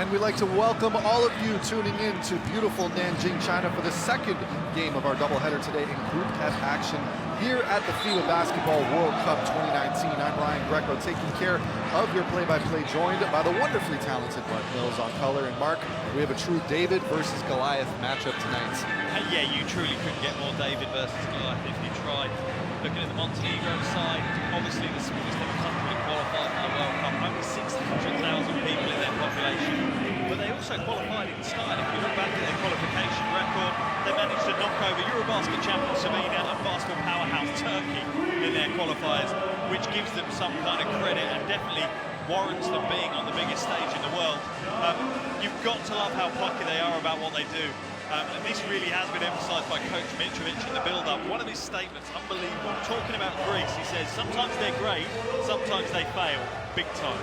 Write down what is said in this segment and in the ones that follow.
And we'd like to welcome all of you tuning in to beautiful Nanjing, China for the second game of our doubleheader today in Group F action here at the FIBA Basketball World Cup 2019. I'm Ryan Greco, taking care of your play-by-play, joined by the wonderfully talented Mark Mills on color. And Mark, we have a true David versus Goliath matchup tonight. Yeah, you truly couldn't get more David versus Goliath if you tried. Looking at the Montenegro side, obviously the smallest ever country qualified for the World Cup, only 600,000 people in their population. But they also qualified in style. If you look back at their qualification record, they managed to knock over Eurobasket champion Slovenia and basketball powerhouse Turkey in their qualifiers, which gives them some kind of credit and definitely warrants them being on the biggest stage in the world. You've got to love how plucky they are about what they do. And this really has been emphasised by Coach Mitrovic in the build-up. One of his statements, unbelievable, talking about Greece, he says, sometimes they're great, sometimes they fail, big time.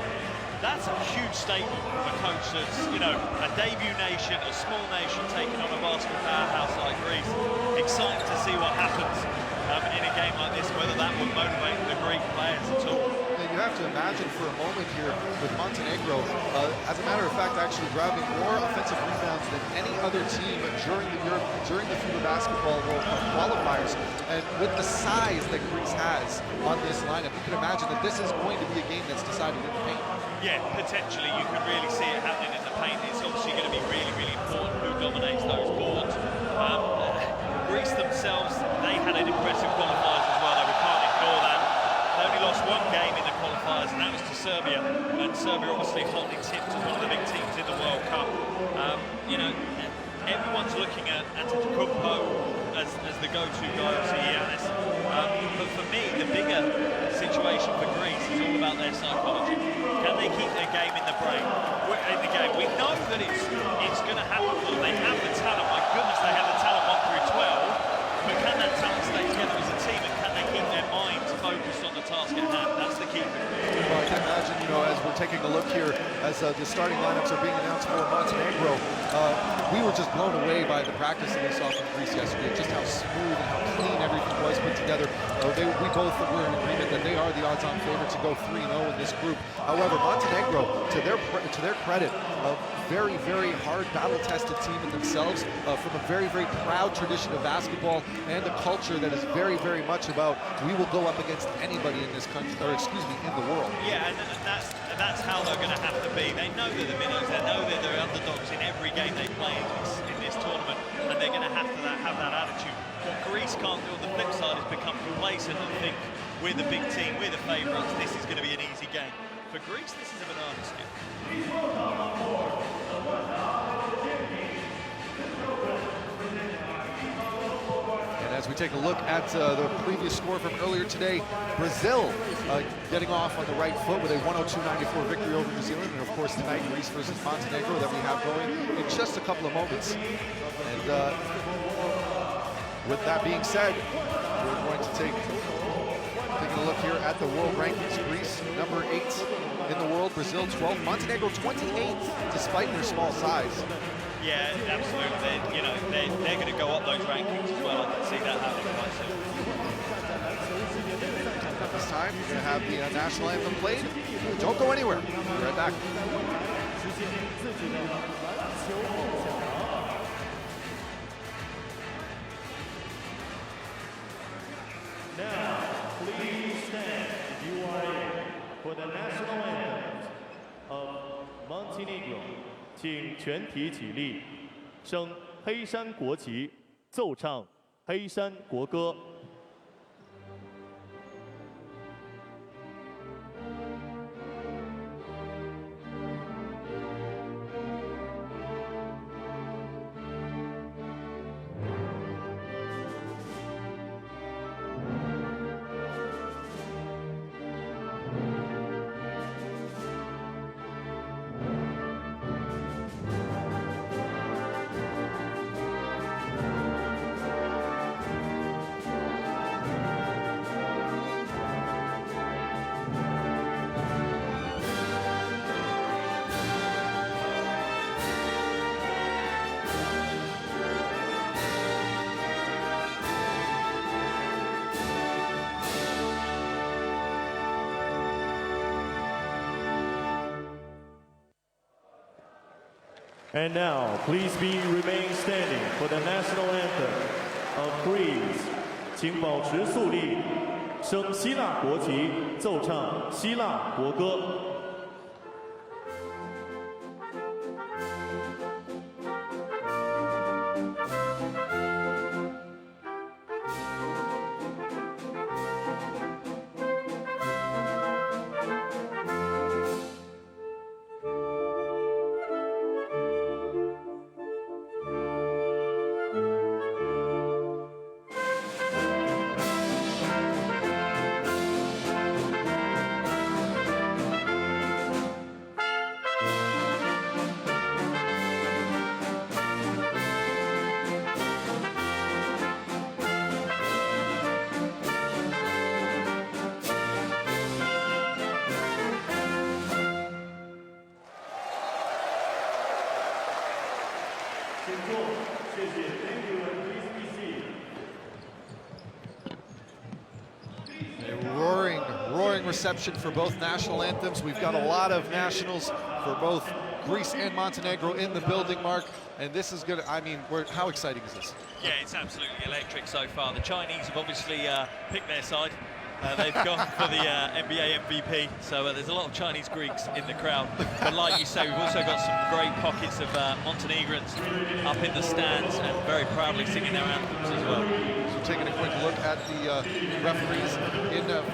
That's a huge statement from a coach that's, you know, a debut nation, a small nation taking on a basketball powerhouse like Greece. Exciting to see what happens in a game like this, whether that would motivate the Greek players at all. You have to imagine for a moment here with Montenegro, as a matter of fact, actually grabbing more offensive rebounds than any other team during the FIBA Basketball World Cup qualifiers. And with the size that Greece has on this lineup, you can imagine that this is going to be a game that's decided in the paint. Yeah, potentially you can really see it happening in the paint. It's obviously going to be really, really important who dominates those boards. Greece themselves, they had an impressive qualifiers as well, though we can't ignore that. They only lost one game in the qualifiers, and that was to Serbia. And Serbia obviously hotly tipped as one of the big teams in the World Cup. You know, everyone's looking at Antetokounmpo as the go-to guy, obviously Giannis. But for me, the bigger situation for Greece is all about their psychology. Can they keep their game in the brain? In the game, we know that it's going to happen for them. They have the talent. My goodness, they have the talent 1 through 12. But can that talent stay together as a team, and can they keep their minds focused on the task at hand? That's the key. Well, I can imagine, you know, as we're taking a look here, as the starting lineups are being announced for Montenegro, we were just blown away by the practice that we saw from Greece yesterday, just how smooth and how clean everything was put together. We both were in agreement that they are the odds-on favorite to go 3-0 in this group. However, Montenegro, to their credit, a very, very hard battle-tested team in themselves, from a very, very proud tradition of basketball and a culture that is very, very much about we will go up against anybody in this country, or excuse me, in the world. Yeah, and that's how they're going to have to be. They know they're the minnows, they know they're the underdogs in every game they play in this tournament, and they're going to have that attitude. What Greece can't do on the flip side is become complacent and think we're the big team, we're the favourites, this is going to be an easy game. For Greece, this is a banana skin. And as we take a look at the previous score from earlier today, Brazil getting off on the right foot with a 102-94 victory over New Zealand. And of course tonight, Greece versus Montenegro that we have going in just a couple of moments. And with that being said, we're going to taking a look here at the world rankings. Greece, number 8 in the world, Brazil 12, Montenegro 28, despite their small size. Yeah, absolutely. You know, they're going to go up those rankings as well. I can see that happening quite soon. At this time, we're going to have the national anthem played. Don't go anywhere. We'll be right back. Now, please stand if you are in for the national anthems of Montenegro. 请全体起立，升黑山国旗，奏唱黑山国歌。And now, please remain standing for the national anthem of Greece. 请保持肃立，升希腊国旗，奏唱希腊国歌。Roaring reception for both national anthems. We've got a lot of nationals for both Greece and Montenegro in the building, Mark. And this is good. I mean, how exciting is this? Yeah, it's absolutely electric so far. The Chinese have obviously picked their side. They've gone for the NBA MVP, so there's a lot of Chinese Greeks in the crowd. But like you say, we've also got some great pockets of Montenegrins up in the stands and very proudly singing their anthems as well. So taking a quick look at the referees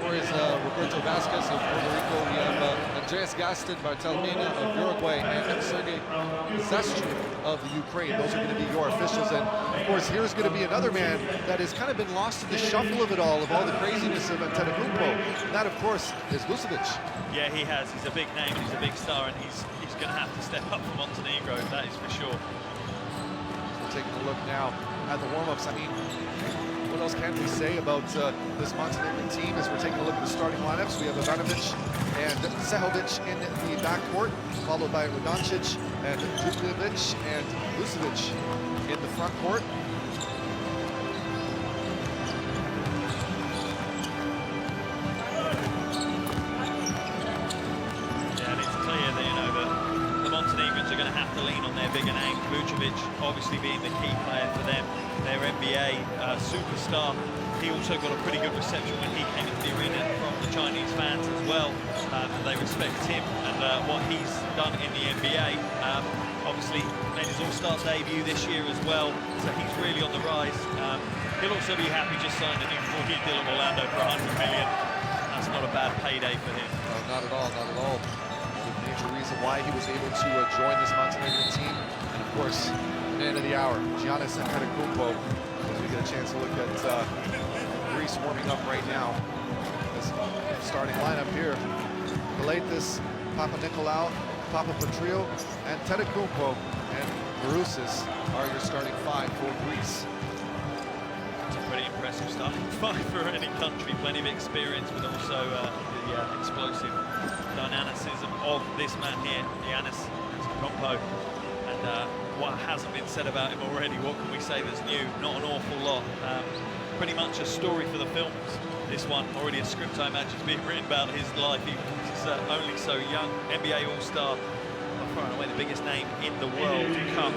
for his Roberto Vasquez of Puerto Rico, we have Andreas Gaston Bartelmina of Uruguay and Sergei Zastru of the Ukraine. Those are going to be your officials. And of course, here's going to be another man that has kind of been lost in the shuffle of it all the craziness of Antetokounmpo. And that, of course, is Vucevic. Yeah, he has. He's a big name, he's a big star, and he's going to have to step up for Montenegro, that is for sure. So taking a look now at the warm-ups. I mean, what else can we say about this Montenegrin team as we're taking a look at the starting lineups? We have Ivanovic and Sehovic in the backcourt, followed by Radoncic and Djukovic and Vucevic in the front court. Are going to have to lean on their bigger names. Vucevic obviously being the key player for them, their NBA superstar. He also got a pretty good reception when he came into the arena from the Chinese fans as well. They respect him and what he's done in the NBA. Obviously made his All-Star debut this year as well, so he's really on the rise. He'll also be happy just signing a new 4-year deal at Orlando for $100 million. That's not a bad payday for him. No, not at all, not at all. Major reason why he was able to join this Montenegrin team. And of course, man of the hour, Giannis Antetokounmpo. As we get a chance to look at Greece warming up right now. This starting lineup here. Galaitis, Papanikolaou, Papapatrio, Antetokounmpo, and Marousis are your starting five for Greece. Pretty impressive starting five for any country. Plenty of experience, but also the explosive dynamicism of this man here, Giannis Antetokounmpo. And what hasn't been said about him already? What can we say that's new? Not an awful lot. Pretty much a story for the films. This one, already a script, I imagine, is being written about his life. He's only so young, NBA All-Star, far and away the biggest name in the World Cup.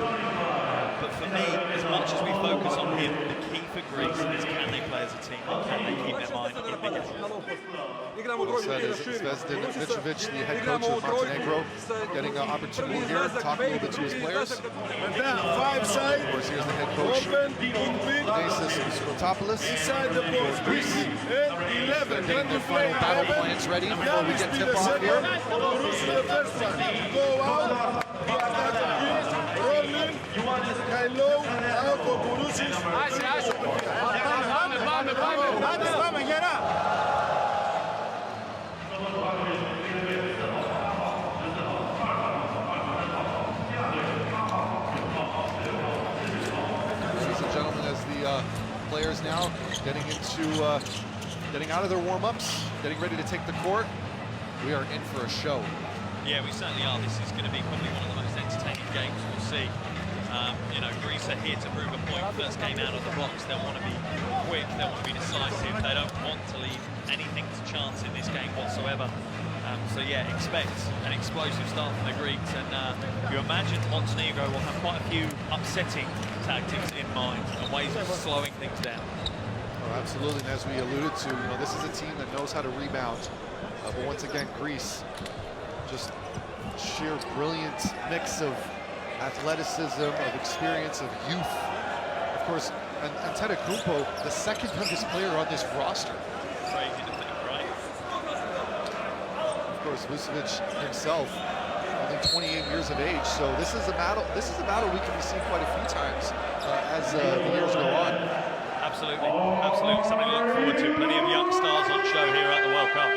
But for me, as much as we focus on him, the key for Greece is can they play as a team, and can they keep their mind in the game. Well said, Zvezdan Mitrovic, the head coach of Montenegro, getting an opportunity here to talk a little bit to his players. Of course, here's the head coach, Nasis Skotopoulos, for Greece. Getting their final battle plans ready before we get tip-off here. Ladies and gentlemen, as the players now getting out of their warm-ups, getting ready to take the court, we are in for a show. Yeah, we certainly are. This is going to be probably one of the most entertaining games we'll see. You know, Greece are here to prove a point. First game out of the blocks, they'll want to be quick, they'll want to be decisive. They don't want to leave anything to chance in this game whatsoever. So yeah, expect an explosive start from the Greeks, and you imagine Montenegro will have quite a few upsetting tactics in mind and ways of slowing things down. Oh, absolutely, and as we alluded to, this is a team that knows how to rebound. But once again, Greece, just sheer brilliant mix of athleticism, of experience, of youth. Of course, Antetokounmpo, the second youngest player on this roster. Crazy to think, right? Of course, Vucevic himself, only 28 years of age. So this is a battle. This is a battle we can be seeing quite a few times as the years go on. Absolutely, absolutely. Something to look forward to. Plenty of young stars on show here at the World Cup.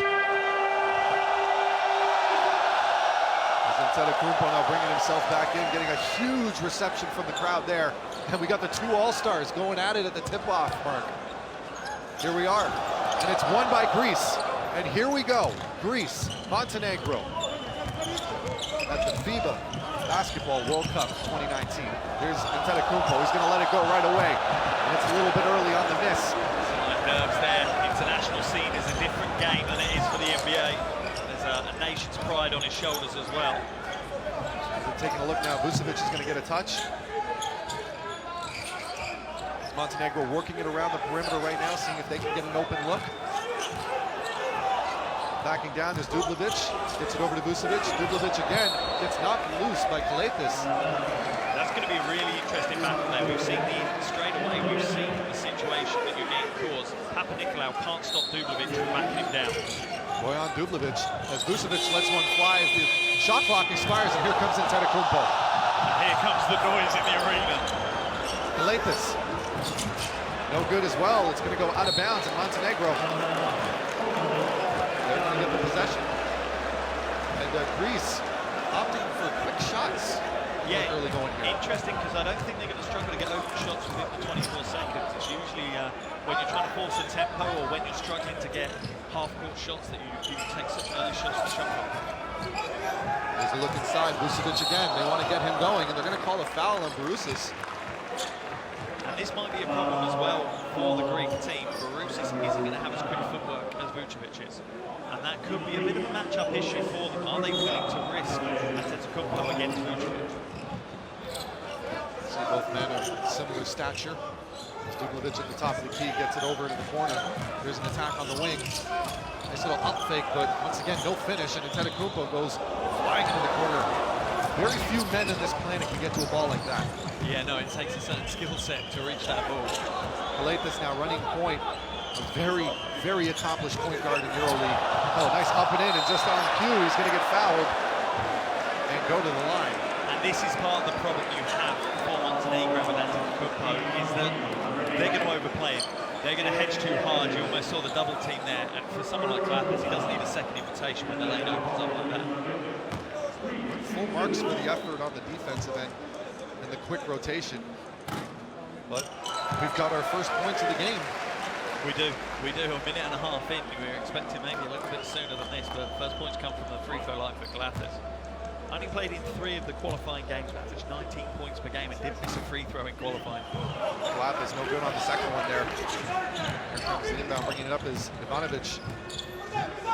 Antetokounmpo now bringing himself back in, getting a huge reception from the crowd there. And we got the two All-Stars going at it at the tip-off mark. Here we are, and it's won by Greece. And here we go, Greece, Montenegro at the FIBA Basketball World Cup 2019. Here's Antetokounmpo, he's gonna let it go right away. And it's a little bit early on the miss. Some nerves there. International scene is a different game than it is for the NBA. There's a nation's pride on his shoulders as well. We're taking a look now, Vucevic is gonna get a touch. Montenegro working it around the perimeter right now, seeing if they can get an open look. Backing down is Dubljevic, gets it over to Vucevic. Dubljevic again gets knocked loose by Kaletis. That's going to be a really interesting battle there. We've seen straight away, we've seen the situation that you're getting caused. Papanikolaou can't stop Dubljevic from backing him down. Bojan Dubljevic, as Vucevic lets one fly as the shot clock expires, and here comes Antetokounmpo. And here comes the noise in the arena. Kaletis. No good as well. It's going to go out of bounds in Montenegro. They're going to get the possession. And Greece opting for quick shots. Yeah, early going here. Interesting, because I don't think they're going to struggle to get open shots within the 24 seconds. It's usually when you're trying to force a tempo or when you're struggling to get half-court shots that you take such early shots for the shot clock. There's a look inside. Vucevic again. They want to get him going, and they're going to call a foul on Barousis. And this might be a problem as well for the Greek team. Barousis isn't going to have as quick footwork as Vucevic is. And that could be a bit of a matchup issue for them. Are they willing to risk Antetokounmpo against Vucevic? See both men of similar stature. Dubljevic at the top of the key gets it over into the corner. There's an attack on the wing. Nice little up fake, but once again, no finish, and Antetokounmpo goes flying into the corner. Very few men on this planet can get to a ball like that. Yeah, no, it takes a certain skill set to reach that ball. Kaletis now running point. A very, very accomplished point guard in EuroLeague. Oh, nice up and in, and just on cue, he's going to get fouled and go to the line. And this is part of the problem you have for Montenegro with Antetokounmpo, is that they're going to overplay him. They're going to hedge too hard. You almost saw the double team there, and for someone like Kaletis, he doesn't need a second invitation when the lane opens up like that. Full marks for the effort on the defensive end and the quick rotation. But we've got our first points of the game. We do. A minute and a half in. We were expecting maybe a little bit sooner than this, but first points come from the free throw line for Kaletis. Only played in 3 of the qualifying games, averaged 19 points per game, and didn't miss a free throw in qualifying. Kaletis no good on the second one there. Here comes the inbound, bringing it up is Ivanovic.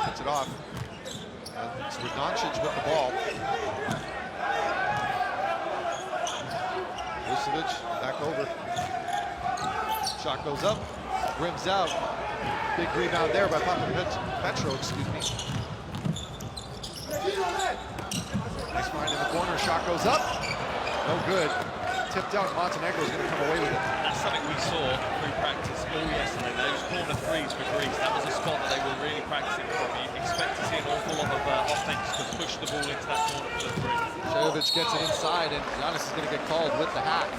Puts it off. And it's Radonjic with the ball. Vucevic back over. Shot goes up, rims out. Big rebound there by Petro, excuse me. Nice find in the corner, shot goes up. No good. Tipped out, Montenegro's going to come away with it. That's something we saw through practice all yesterday. Those corner threes for Greece, that was a spot that they were really practicing from. You expect to see an awful lot of offense to push the ball into that corner for the three. Shajovic gets it inside, and Giannis is going to get called with the hack.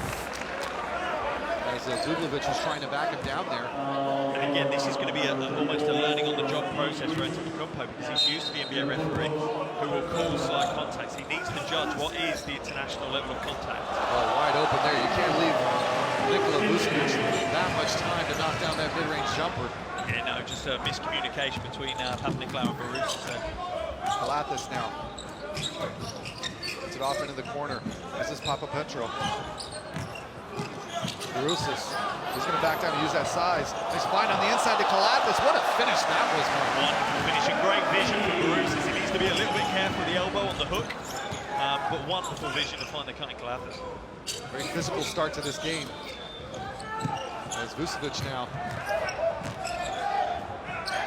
As Dubljevic was trying to back him down there. And again, this is going to be almost a learning on the job process for Antetokounmpo, because he's used to the NBA referee who will call slight contacts. He needs to judge what is the international level of contact. Oh, wide open there. You can't leave Nikola Vucevic that much time to knock down that mid-range jumper. Yeah, no, just a miscommunication between Papanikolaou and Barousis. Kaletis now. Puts it off into the corner. This is Papa Petro. Barousis, he's going to back down and use that size. Nice find on the inside to Kaletis. What a finish that was, man. Wonderful finish and great vision from Barousis. needs to be a little bit careful with the elbow on the hook, but wonderful vision to find the cutting Galapis. Very physical start to this game. There's Vucevic now.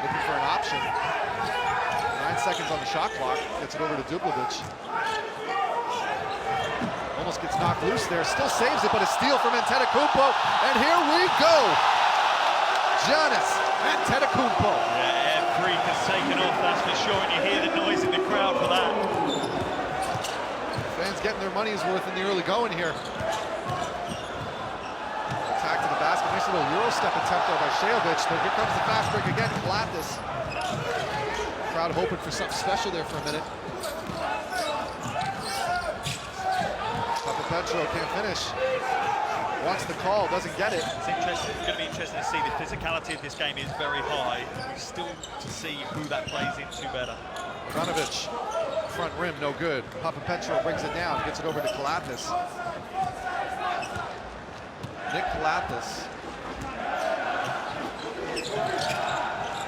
Looking for an option. 9 seconds on the shot clock. Gets it over to Dublovic. Almost gets knocked loose there. Still saves it, but a steal from Antetokounmpo. And here we go. Giannis Antetokounmpo. Yeah, air freak has taken off, that's for sure. And you hear the noise in the crowd for that. Fans getting their money's worth in the early going here. Attack to the basket. Nice little Euro step attempt there by Shajovic. But here comes the fast break again. Galapis. Crowd hoping for something special there for a minute. Petro can't finish. Wants the call, doesn't get it. It's interesting. It's going to be interesting to see. The physicality of this game is very high. We still to see who that plays into better. Ivanovic, front rim, no good. Petro brings it down, gets it over to Galapis. Nick Galapis.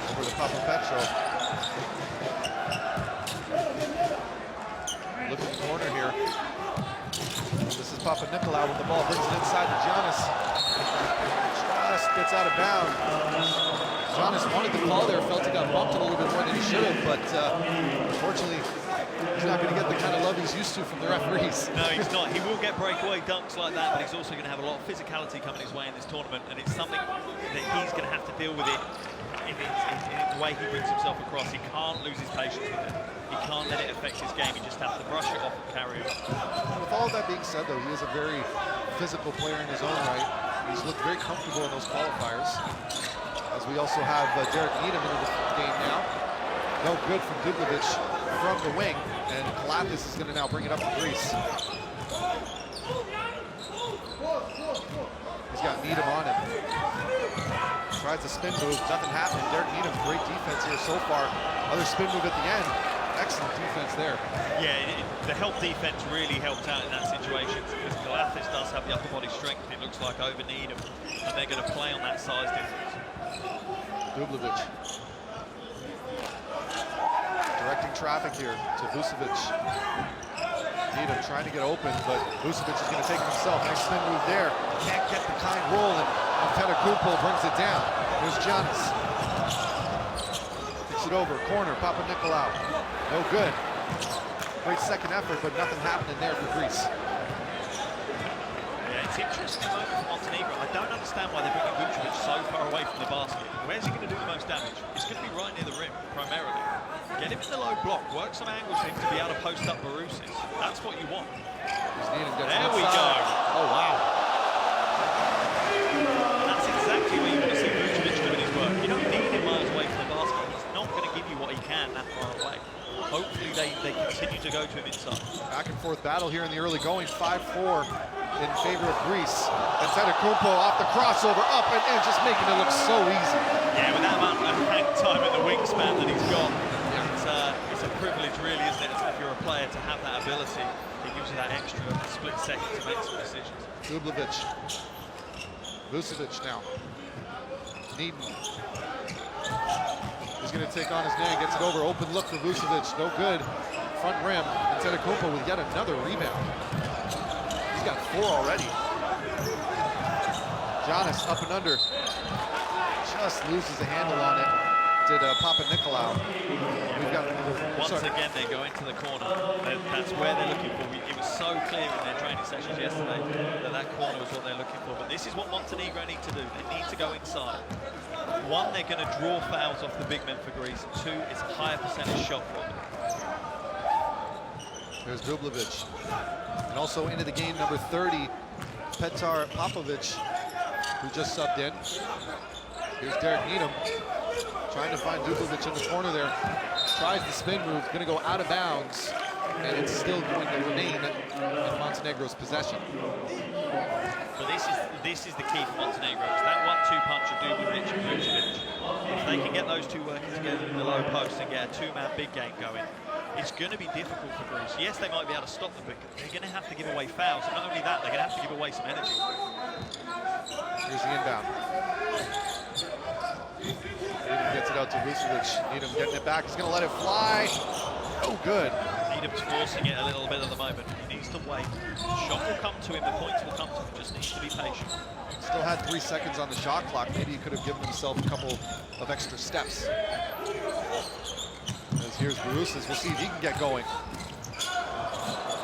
Over to Petro. Look at the corner here. This is Papanikolaou with the ball, brings it inside to Giannis. Giannis gets out of bounds. Giannis wanted the call there, felt he got bumped a little bit more than he should have, but unfortunately, he's not going to get the kind of love he's used to from the referees. No, he's not. He will get breakaway dunks like that, but he's also going to have a lot of physicality coming his way in this tournament, and it's something that he's going to have to deal with it in the way he brings himself across. He can't lose his patience with it. He can't let it affect his game. He just has to brush it off and carry on. With all that being said, though, he is a very physical player in his own right. He's looked very comfortable in those qualifiers. As we also have Derek Needham into the game now. No good from Dublovic from the wing, and Galapis is going to now bring it up to Greece. He's got Needham on him. Tries to spin move, nothing happened. Derek Needham, great defense here so far. Other spin move at the end. Excellent defense there. Yeah, the help defense really helped out in that situation because Galapis does have the upper body strength, it looks like, over Needham, and they're going to play on that size difference. Dublovic. Directing traffic here to Vucevic. Needham trying to get open, but Vucevic is going to take it himself. Nice spin move there. Can't get the kind roll, and Antetokounmpo brings it down. Here's Giannis. Kicks it over, corner, Papanikolaou. No good. Great second effort, but nothing happening there for Greece. Yeah, it's interesting moment for Montenegro. I don't understand why they're bringing Vucevic so far away from the basket. Where's he going to do the most damage? It's going to be right near the rim, primarily. Get him in the low block, work some angles for him to be able to post up Barousis. That's what you want. There we go. Oh, wow. And that's exactly where you want to see Vucevic doing his work. You don't need him miles away from the basket. He's not going to give you what he can that far away. Hopefully they continue to go to him inside. Back and forth battle here in the early going, 5-4 in favor of Greece. Antetokounmpo off the crossover, up and in, just making it look so easy. Yeah, with that amount of hang time at the wingspan that he's got, it's a privilege really, isn't it, if you're a player to have that ability. It gives you that extra split second to make some decisions. Dublovic. Vucevic now. Needham. He's going to take on his man, gets it over, open look for Vucevic, no good. Front rim, Antetokounmpo with yet another rebound. He's got 4 already. Giannis up and under. Just loses a handle on it. Did Papanikolaou. Once again, they go into the corner. That's where they're looking for. It was so clear in their training sessions yesterday that corner was what they're looking for. But this is what Montenegro need to do. They need to go inside. 1, they're going to draw fouls off the big men for Greece. 2, it's a higher percentage shot for them. There's Dublovic. And also into the game, number 30, Petar Popovic, who just subbed in. Here's Derek Needham. Trying to find Dublovic in the corner there. Tries the spin move, going to go out of bounds, and it's still going to remain in Montenegro's possession. So this is the key for Montenegro. It's that 1-2 punch of Dublovic and Vucevic. If they can get those two working together in the low post and get a 2-man big game going, it's going to be difficult for Greece. Yes, they might be able to stop them, but they're going to have to give away fouls. And not only that, they're going to have to give away some energy. Here's the inbound. Needham gets it out to Vucevic. Needham getting it back. He's going to let it fly. no good. Needham's forcing it a little bit at the moment. He needs to wait. The shot will come to him, the points will come to him. Just needs to be patient. Still had 3 seconds on the shot clock. Maybe he could have given himself a couple of extra steps. As here's Barusas. We'll see if he can get going.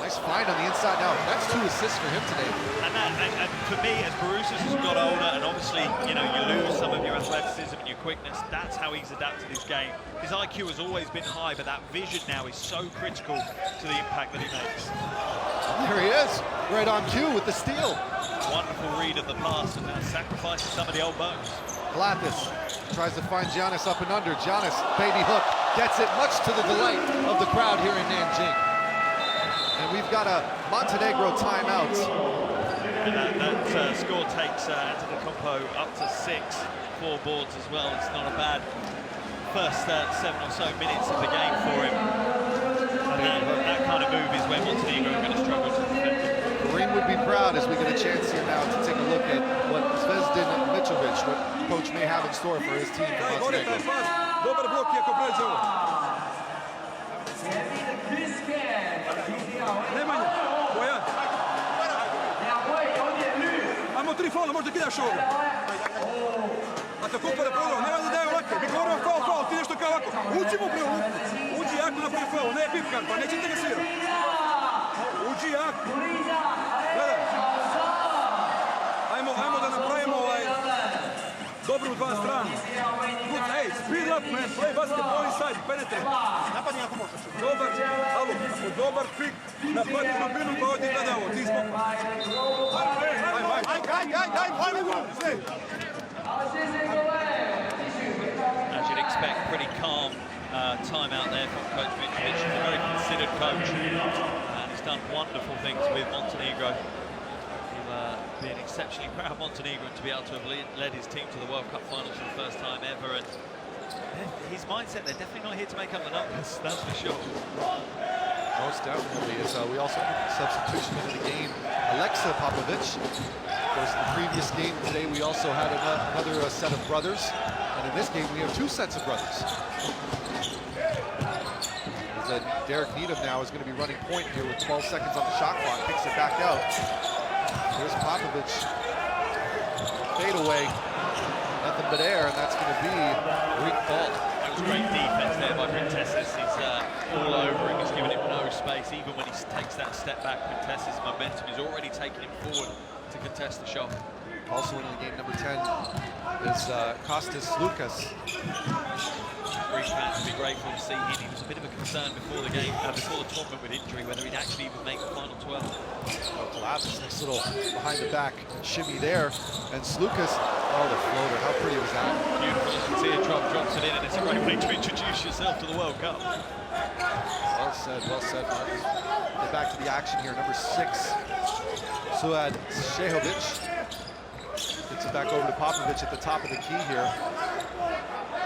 Nice find on the inside now. That's 2 assists for him today. And for me, as Barusas has got older, and obviously, you know, you lose some of your athleticism and your quickness, that's how he's adapted his game. His IQ has always been high, but that vision now is so critical to the impact that he makes. There he is, right on cue with the steal. Wonderful read of the pass, and now sacrifices some of the old bones. Glathis tries to find Giannis up and under. Giannis, baby hook, gets it, much to the delight of the crowd here in Nanjing. And we've got a Montenegro timeout. And that score takes Antetokounmpo up to 6, 4 boards as well. It's not a bad first 7 or so minutes of the game for him. And that kind of move is where Montenegro are going to struggle to defend. Kareem would be proud as we get a chance here now to take a look at what Zvezdan Mitrovic, what coach may have in store for his team from Montenegro. Dobar blok iako pređe ovo. Nemanja, Bojan. Ajmo 3 faula, možda kidaš ovoga. A tako pa da prodao, nema da daje ovako. Mi govorimo faul, ti nešto kao ovako. Uđi mu bre, uđi jako na prvi faul, ne pipkar, pa nećete ga svira. Uđi jako. Gledaj. Ajmo da napravimo dobru 2 strane. Good, hey, speed up man, play basketball inside, penetrate. Napadni ako možeš. Dobar, alo, dobar pik, napadi dubinu pa odi gleda ovo, ti zbog. As you'd expect, pretty calm time out there from Coach Mitrovic. He's a very considered coach, and he's done wonderful things with Montenegro. He'll be an exceptionally proud Montenegrin to be able to have led his team to the World Cup finals for the first time ever. And his mindset, they're definitely not here to make up the numbers, that's for sure. Most definitely. We also put the substitution into the game. Alexa Popovic. Of course, in the previous game today, we also had another set of brothers. And in this game, we have 2 sets of brothers. Derek Needham now is going to be running point here with 12 seconds on the shot clock. Kicks it back out. Here's Popovic. Fade away. Nothing but air, and that's going to be Greek ball. That was great defense there by Printesses. He's all over him. He's giving him no space. Even when he takes that step back, Printesses' momentum is already taking him forward to contest the shot. Also in the game, number 10 is Kostas Lukas. Greek fans would be grateful to see him. He was a bit of a concern before the game, before the tournament with injury, whether he'd actually even make the final 12. Glathis, nice little behind the back shimmy there. And Slukas, oh, the floater, how pretty was that? Beautiful, as you can see it drops it in, and it's a great way to introduce yourself to the World Cup. Well said, Marcus. Get back to the action here, number 6, Suad Shehovic. Gets it back over to Popovic at the top of the key here.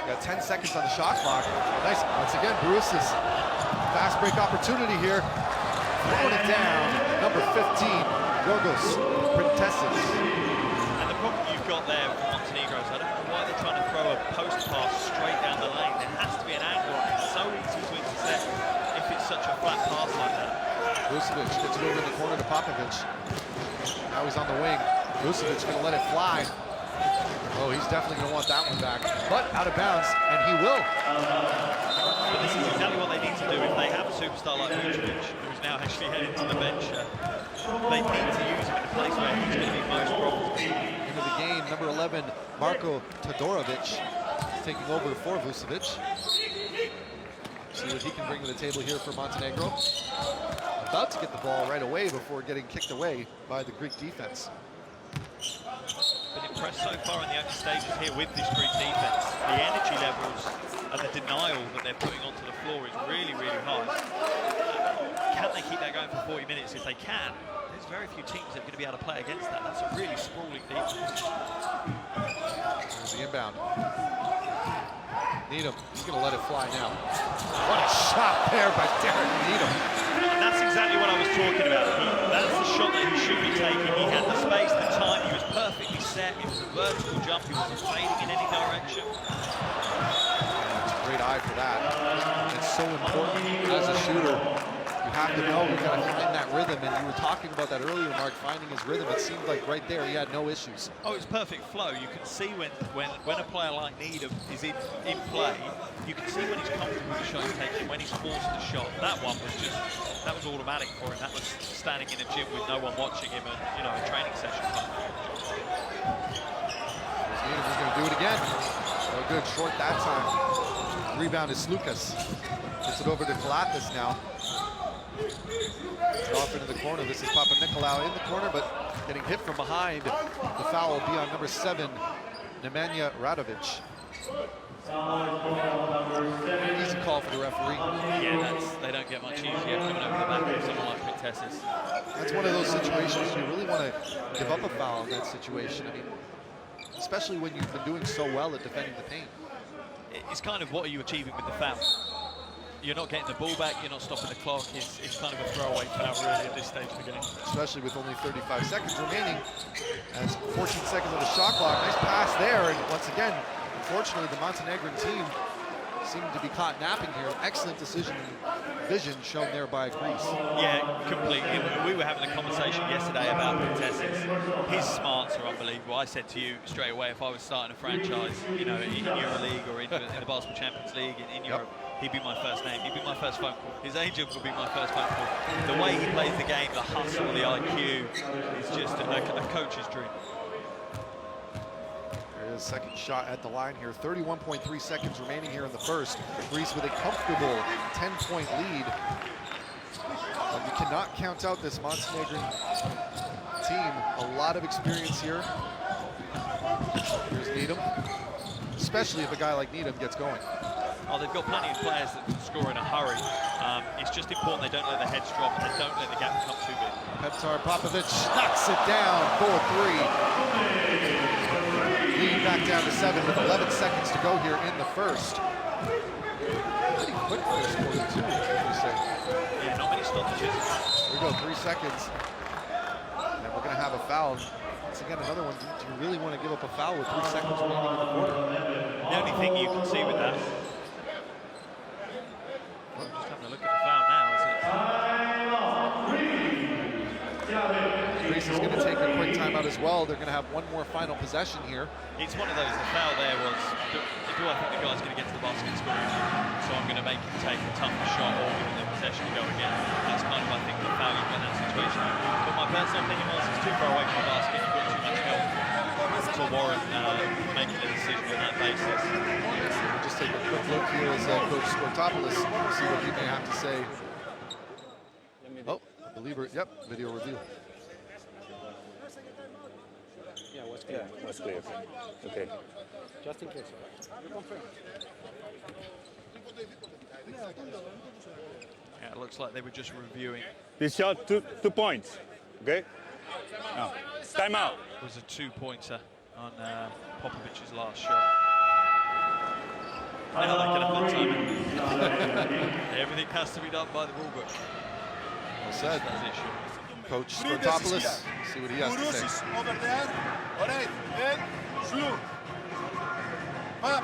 Got 10 seconds on the shot clock. Nice, once again, Barusas. Fast break opportunity here. Throwing it down, number 15, Yorgos Printesses. And the problem you've got there with Montenegro is I don't know why they're trying to throw a post pass straight down the lane. There has to be an angle. It's so easy to intercept if it's such a flat pass like that. Vucevic gets it over in the corner to Popovic. Now he's on the wing. Vucevic gonna let it fly. Oh, he's definitely gonna want that one back. But out of bounds, and he will. But this is exactly what they need to do. If they have a superstar like Mitrovic, who's now actually heading to the bench, they need to use him in a place where he's going to be most profitable. Into the game, number 11, Marko Todorovic, taking over for Vucevic. See what he can bring to the table here for Montenegro. About to get the ball right away before getting kicked away by the Greek defense. Been impressed so far in the opening stages here with this Greek defense. The energy levels and the denial that they're putting onto the floor is really, really high. Can they keep that going for 40 minutes? If they can, there's very few teams that are going to be able to play against that. That's a really sprawling defense. There's the inbound. Needham, he's going to let it fly now. What a shot there by Derek Needham. And that's exactly what I was talking about. That's the shot that he should be taking. He had the space, the time, he was perfectly set. It was a vertical jump, he wasn't fading in any direction. That's a great eye for that. It's so important as a shooter. You have to know you got to find that rhythm, and you were talking about that earlier, Mark, finding his rhythm. It seemed like right there he had no issues. Oh, it's perfect flow. You can see when a player like Needham is in play, you can see when he's comfortable with the shot he's taking, when he's forced the shot. That one was just, that was automatic for him. That was standing in a gym with no one watching him and, you know, a training session. Needham is going to do it again. So good, short that time. Rebound is Slukas. Gets it over to Kalathis now. Off into the corner. This is Papa Nicolau in the corner, but getting hit from behind. The foul will be on number 7, Nemanja Radovic. Easy call for the referee. Yeah, they don't get much easier coming over the back of someone like Printesses. That's one of those situations you really want to give up a foul in that situation. I mean, especially when you've been doing so well at defending the paint. It's kind of, what are you achieving with the foul? You're not getting the ball back, you're not stopping the clock. It's kind of a throwaway foul really at this stage of the game. Especially with only 35 seconds remaining. As 14 seconds on the shot clock. Nice pass there, and once again, unfortunately, the Montenegrin team seemed to be caught napping here. Excellent vision shown there by Greece. Yeah, completely. We were having a conversation yesterday about Printesses. His smarts are unbelievable. I said to you straight away, if I was starting a franchise, you know, in EuroLeague or in the Basketball Champions League in Europe, he'd be my first name. He'd be my first phone call. His agent would be my first phone call. The way he plays the game, the hustle, the IQ, is just a coach's dream. There is second shot at the line here. 31.3 seconds remaining here in the first. Greece with a comfortable 10-point lead. But you cannot count out this Montenegrin team. A lot of experience here. Here's Needham. Especially if a guy like Needham gets going. Oh, they've got plenty of players that can score in a hurry. It's just important they don't let their heads drop and they don't let the gap become too big. Petar Popovic knocks it down, 4-3. Lead back down to 7 with 11 seconds to go here in the first. Pretty quick first quarter too, would you say? Yeah, not many stoppages. Here we go, 3 seconds. And we're gonna have a foul. Once again, another one. Do you really want to give up a foul with 3 seconds remaining in the quarter? The only thing you can see with that, well, just having a look at the foul now, is it? Greece is going to take a quick timeout as well. They're going to have one more final possession here. It's one of those, the foul there was, do I think the guy's going to get to the basket and score? So I'm going to make him take a tougher shot or give him the possession to go again. That's kind of, I think, the foul you've got in that situation. But my personal opinion was it's too far away from the basket. You've got too much help to warrant making a decision on that basis. We'll just take a quick look here as Coach Sportopoulos, see what he may have to say. Oh, I believe yep, video review. Yeah, what's clear? What's clear? Okay. Just in case. You confirm. Yeah, it looks like they were just reviewing. This shot, two points. Okay? No. Time out. It was a 2-pointer on Popovic's last shot. Now they can have the time. Everything has to be done by the rule book. Well said. That's issue. Coach Sportopoulos, see what he has to say. Over there. All right. And slew. Pop.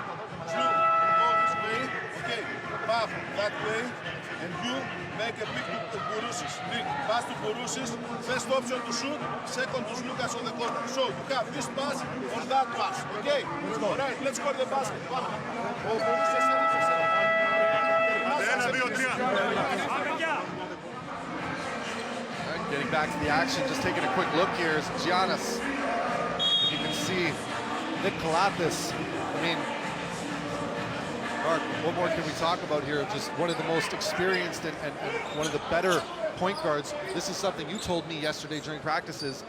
Slew. Go this way. Okay. Pop that way. And you make a big Bourousis. Pass to Bourousis. First option to shoot. Second to Lucas on the corner. So you have this pass or that pass. Okay. All right. Let's score the basket. Oh, Bourousis. Getting back to the action, just taking a quick look here is Giannis. And you can see Nick Kalathis. I mean, Mark, what more can we talk about here? Just one of the most experienced and one of the better point guards. This is something you told me yesterday during practices.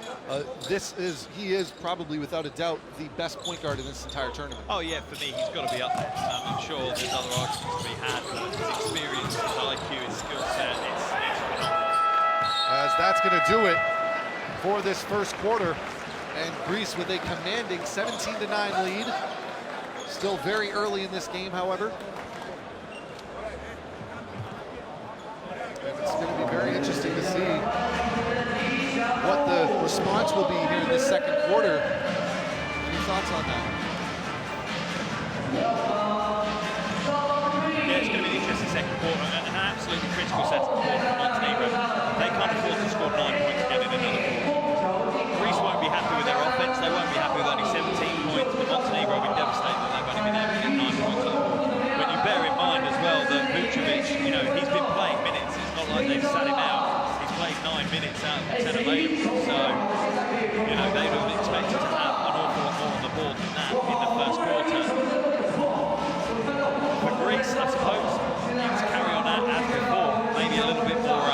He is probably, without a doubt, the best point guard in this entire tournament. Oh yeah, for me, he's got to be up there. I'm sure there's other arguments to be had, but his experience, his IQ, his skill set, it's phenomenal. As that's going to do it for this first quarter. And Greece with a commanding 17-9 lead. Still very early in this game, however. And it's going to be very interesting to see what the response will be here in this second quarter. Any thoughts on that? important and an absolutely critical set of quarter for Montenegro. They can't afford to score 9 points again in another quarter. Greece won't be happy with their offense. They won't be happy with only 17 points. But Montenegro will be devastated that they've only been able to get 9 points on the board. When you bear in mind as well that Vucevic, you know, he's been playing minutes. It's not like they've sat him out. He's played 9 minutes out of the 10 available. So, you know, they would have expected to have an awful lot more on the board than that in the first quarter. For Greece, I suppose, to carry on as before, maybe a little bit more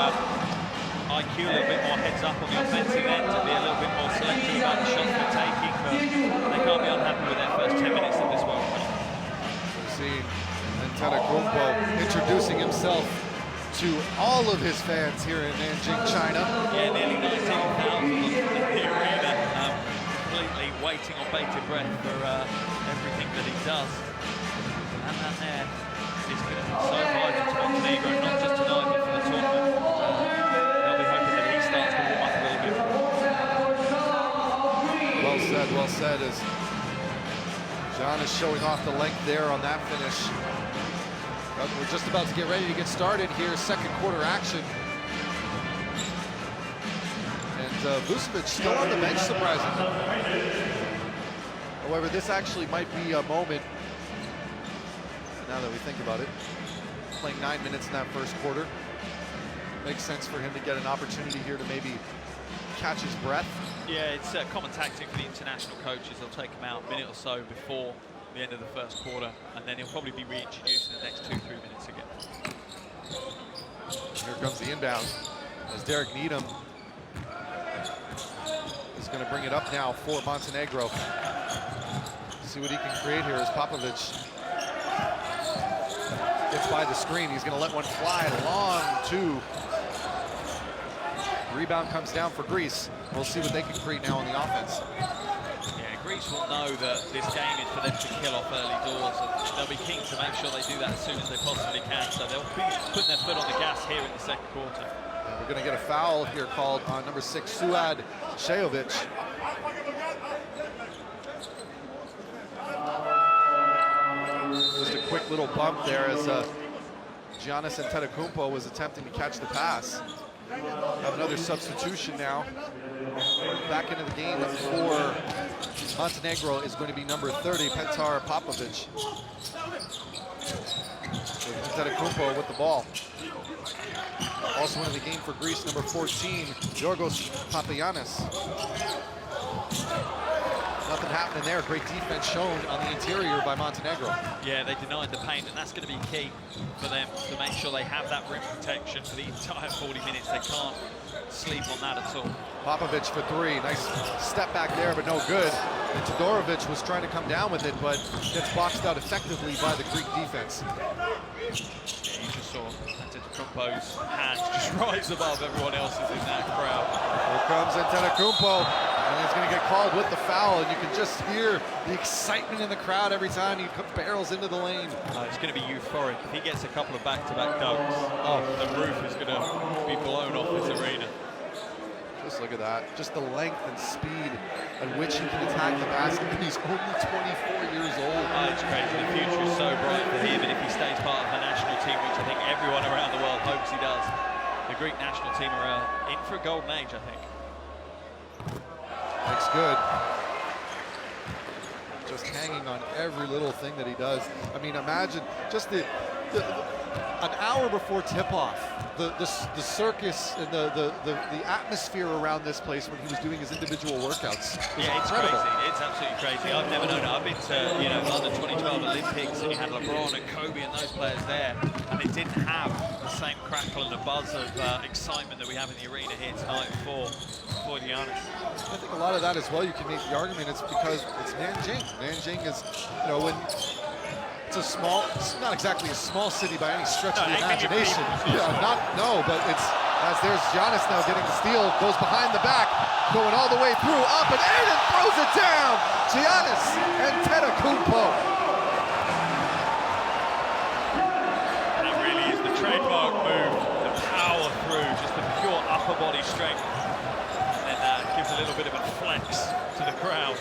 IQ, a little bit more heads up on the offensive end, to be a little bit more selective about the shots they're taking, but they can't be unhappy with their first 10 minutes of this World Cup. We've seen Antetokounmpo introducing himself to all of his fans here in Nanjing, China. Yeah, nearly 19,000 in the arena, completely waiting on bated breath for everything that he does. And that there is going to be so vital to Montenegro, not just tonight, but for the tournament. They'll be hoping that he starts to warm up a little bit. Well said, as John is showing off the length there on that finish. But we're just about to get ready to get started here, second quarter action. And Vucevic still on the bench, surprisingly. However, this actually might be a moment, now that we think about it, playing 9 minutes in that first quarter. Makes sense for him to get an opportunity here to maybe catch his breath. Yeah, it's a common tactic for the international coaches. They'll take him out a minute or so before the end of the first quarter, and then he'll probably be reintroduced in the next 2-3 minutes again. Here comes the inbound as Derek Needham is going to bring it up now for Montenegro. See what he can create here as Popovic gets by the screen. He's going to let one fly long two. Rebound comes down for Greece. We'll see what they can create now on the offense. Yeah, Greece will know that this game is for them to kill off early doors, and they'll be keen to make sure they do that as soon as they possibly can. So they'll be putting their foot on the gas here in the second quarter. Yeah, we're going to get a foul here called on number 6, Suad Shajovic. Just a quick little bump there as Giannis Antetokounmpo was attempting to catch the pass. Have another substitution now. Back into the game for Montenegro is going to be number 30, Petar Popovic. So Antetokounmpo with the ball. Also into the game for Greece, number 14, Yorgos Papagiannis. Nothing happening there. Great defense shown on the interior by Montenegro. Yeah, they denied the paint, and that's going to be key for them to make sure they have that rim protection for the entire 40 minutes. They can't sleep on that at all. Popovic for three. Nice step back there, but no good. And Todorovic was trying to come down with it, but gets boxed out effectively by the Greek defense. Yeah, you just saw Antetokounmpo's hands just rise above everyone else's in that crowd. Here comes Antetokounmpo, and he's going to get called with the foul, and you can just hear the excitement in the crowd every time he barrels into the lane. It's going to be euphoric. If he gets a couple of back-to-back dunks, the roof is going to be blown off this arena. Just look at that. Just the length and speed at which he can attack the basket. He's only 24 years old. It's crazy. The future is so bright for him, and if he stays part of the national team, which I think everyone around the world hopes he does, the Greek national team are in for a golden age, I think. Looks good. Just hanging on every little thing that he does. I mean, imagine just an hour before tip-off, the circus and the atmosphere around this place when he was doing his individual workouts. Yeah, it's incredible. crazy. It's absolutely crazy. I've never known it. I've been to, London 2012 Olympics, and you had LeBron and Kobe and those players there, and it didn't have the same crackle and the buzz of excitement that we have in the arena here tonight for Giannis. I think a lot of that as well, you can make the argument it's because it's Nanjing. Nanjing is, when it's a small, it's not exactly a small city by any stretch of the imagination. But it's, as there's Giannis now getting the steal, goes behind the back, going all the way through, up and in, and throws it down. Giannis Antetokounmpo. That really is the trademark move, the power through, just the pure upper body strength. And then gives a little bit of a flex to the crowd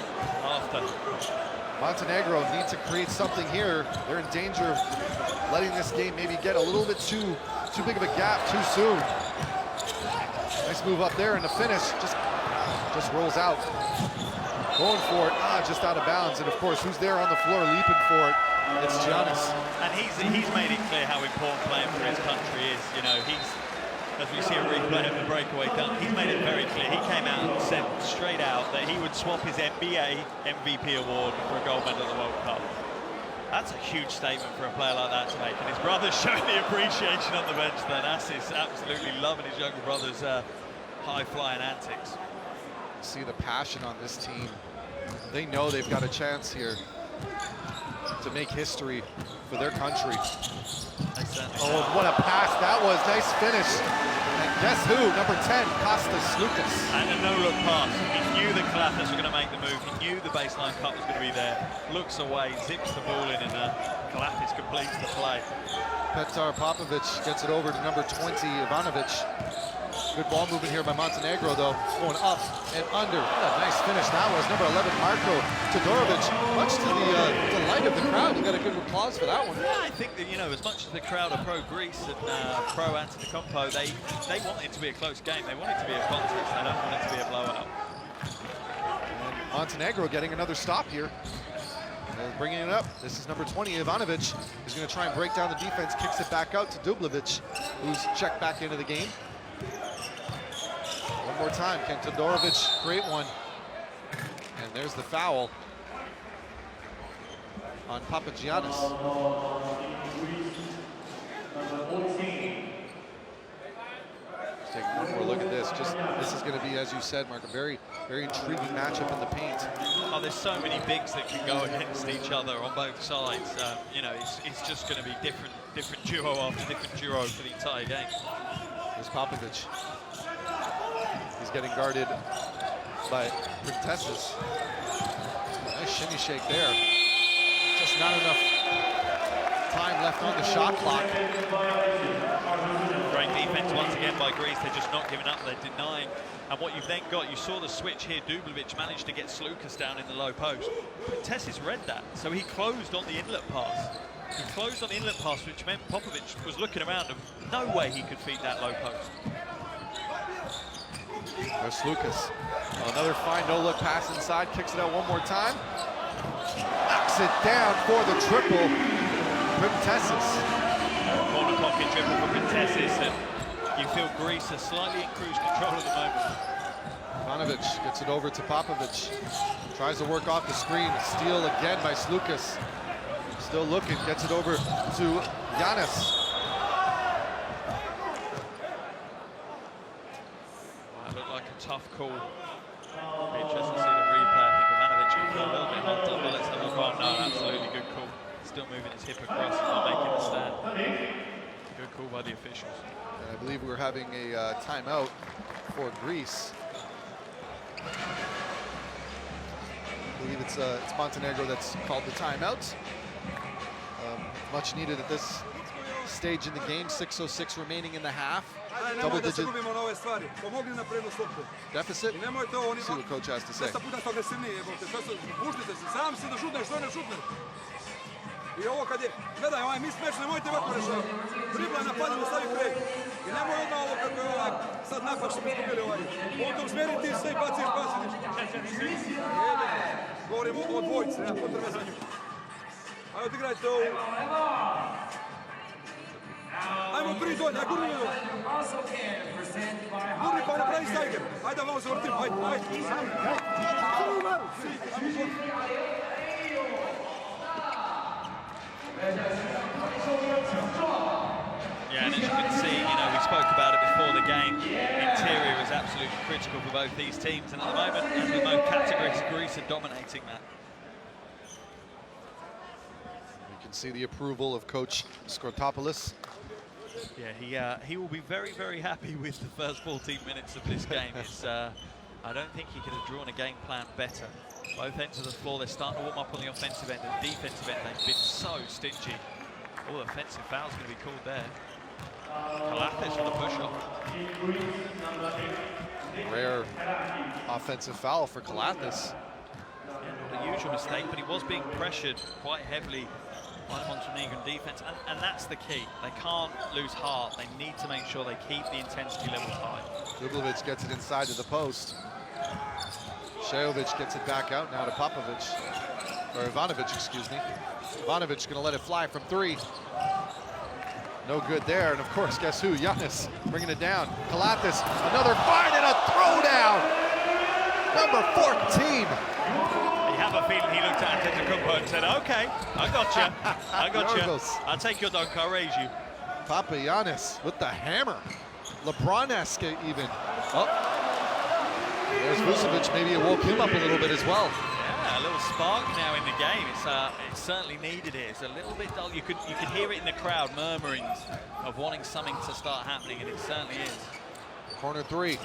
after. Montenegro need to create something here. They're in danger of letting this game maybe get a little bit too big of a gap too soon. Nice move up there, and the finish just rolls out. Going for it, just out of bounds. And of course, who's there on the floor leaping for it? It's Giannis. And he's made it clear how important playing for his country is. You know, as we see a replay of the breakaway dunk, he's made it very clear. He came out and said straight out that he would swap his NBA MVP award for a gold medal at the World Cup. That's a huge statement for a player like that to make. And his brother's showing the appreciation on the bench there. Nassis absolutely loving his younger brother's high-flying antics. See the passion on this team. They know they've got a chance here to make history for their country. Oh, what a pass that was. Nice finish. And guess who? Number 10, Kostas Lukas. And a no-look pass. He knew that Kalafis were going to make the move. He knew the baseline cut was going to be there. Looks away, zips the ball in, and Kalafis completes the play. Petar Popovic gets it over to number 20, Ivanovic. Good ball movement here by Montenegro, though. Going up and under. What a nice finish that was. Number 11, Marko Todorovic. Much to the delight of the crowd. You got a good applause for that one. Yeah, I think that, you know, as much as the crowd are pro-Greece and pro-Antetokounmpo, they want it to be a close game. They want it to be a contest. They don't want it to be a blowout. And Montenegro getting another stop here. They're bringing it up. This is number 20, Ivanovic. He's going to try and break down the defense. Kicks it back out to Dublovic, who's checked back into the game. One more time, can Todorovic create one? And there's the foul on Papagiannis. Let's take one more look at this. This is going to be, as you said, Mark, a very, very intriguing matchup in the paint. Oh, there's so many bigs that can go against each other on both sides. You know, it's just going to be different duo after different duo for the entire game. Here's Popovic. He's getting guarded by Printesses. Nice shimmy shake there. Just not enough time left on the shot clock. Great defense once again by Greece. They're just not giving up. They're denying. And what you've then got, you saw the switch here. Dublovic managed to get Slukas down in the low post. Printesses read that, so he closed on the inlet pass. He closed on the inlet pass, which meant Popovic was looking around and no way he could feed that low post. There's Slukas. Another fine no-look pass inside, kicks it out one more time. Knocks it down for the triple. Printesses. Corner pocket triple for Printesses, and you feel Greece are slightly in cruise control at the moment. Ivanovic gets it over to Popovic. Tries to work off the screen. Steal again by Slukas. Still looking, gets it over to Giannis. That looked like a tough call. Be interesting to see the replay. I think Ivanovic can feel a little bit hard done, but let's have a call. No, absolutely good call. Still moving his hip across, he's not making the stand. Good call by the officials. And I believe we're having a timeout for Greece. I believe it's Montenegro that's called the timeout. Much needed at this stage in the game. 6:06 remaining in the half. Double-digit deficit. See what coach has to say. I ovo kad je, gledaj, ovaj mismatch, nemojte ovako rešavati. Dribla, napadimo, stavi kraj. I nemoj odmah ovo kako je ovaj, sad napad što bi izgubili ovaj. Potom smeri ti sve i baciš. Govorimo o dvojici, nema potrebe za nju. Ajde, odigrajte ovu. Ajmo tri dolje, aj gurni dolje. Gurni pa napravi Steiger. Ajde, vamo se vrtimo, ajde. Yeah, and as you can see, you know, we spoke about it before the game. Interior is absolutely critical for both these teams, and at the moment, as with both categories, Greece are dominating that. You can see the approval of Coach Skortopoulos. Yeah, he will be very, very happy with the first 14 minutes of this game. It's, I don't think he could have drawn a game plan better. Both ends of the floor, they're starting to warm up on the offensive end and defensive end. They've been so stingy. Oh, offensive foul's going to be called there. Kalafis for the push-off. Rare offensive foul for Kalafis. Yeah, not a usual mistake, but he was being pressured quite heavily by the Montenegrin defense, and that's the key. They can't lose heart. They need to make sure they keep the intensity levels high. Dublovic gets it inside to the post. Shejovic gets it back out now to Popovic, or Ivanovic, excuse me. Ivanovic gonna let it fly from 3. No good there, and of course, guess who? Giannis bringing it down. Kalatis, another fight and a throwdown. Number 14. You have a feeling he looked at Antetokounmpo and said, "Okay, I got you. I got you. Yorgos. I'll take your dunk. I'll raise you." Papagiannis with the hammer. LeBron-esque even. Oh, there's Vucevic. Maybe it woke him up a little bit as well. Yeah, a little spark now in the game. It's certainly needed here. It's a little bit dull. You could hear it in the crowd, murmurings of wanting something to start happening, and it certainly is. Corner 3.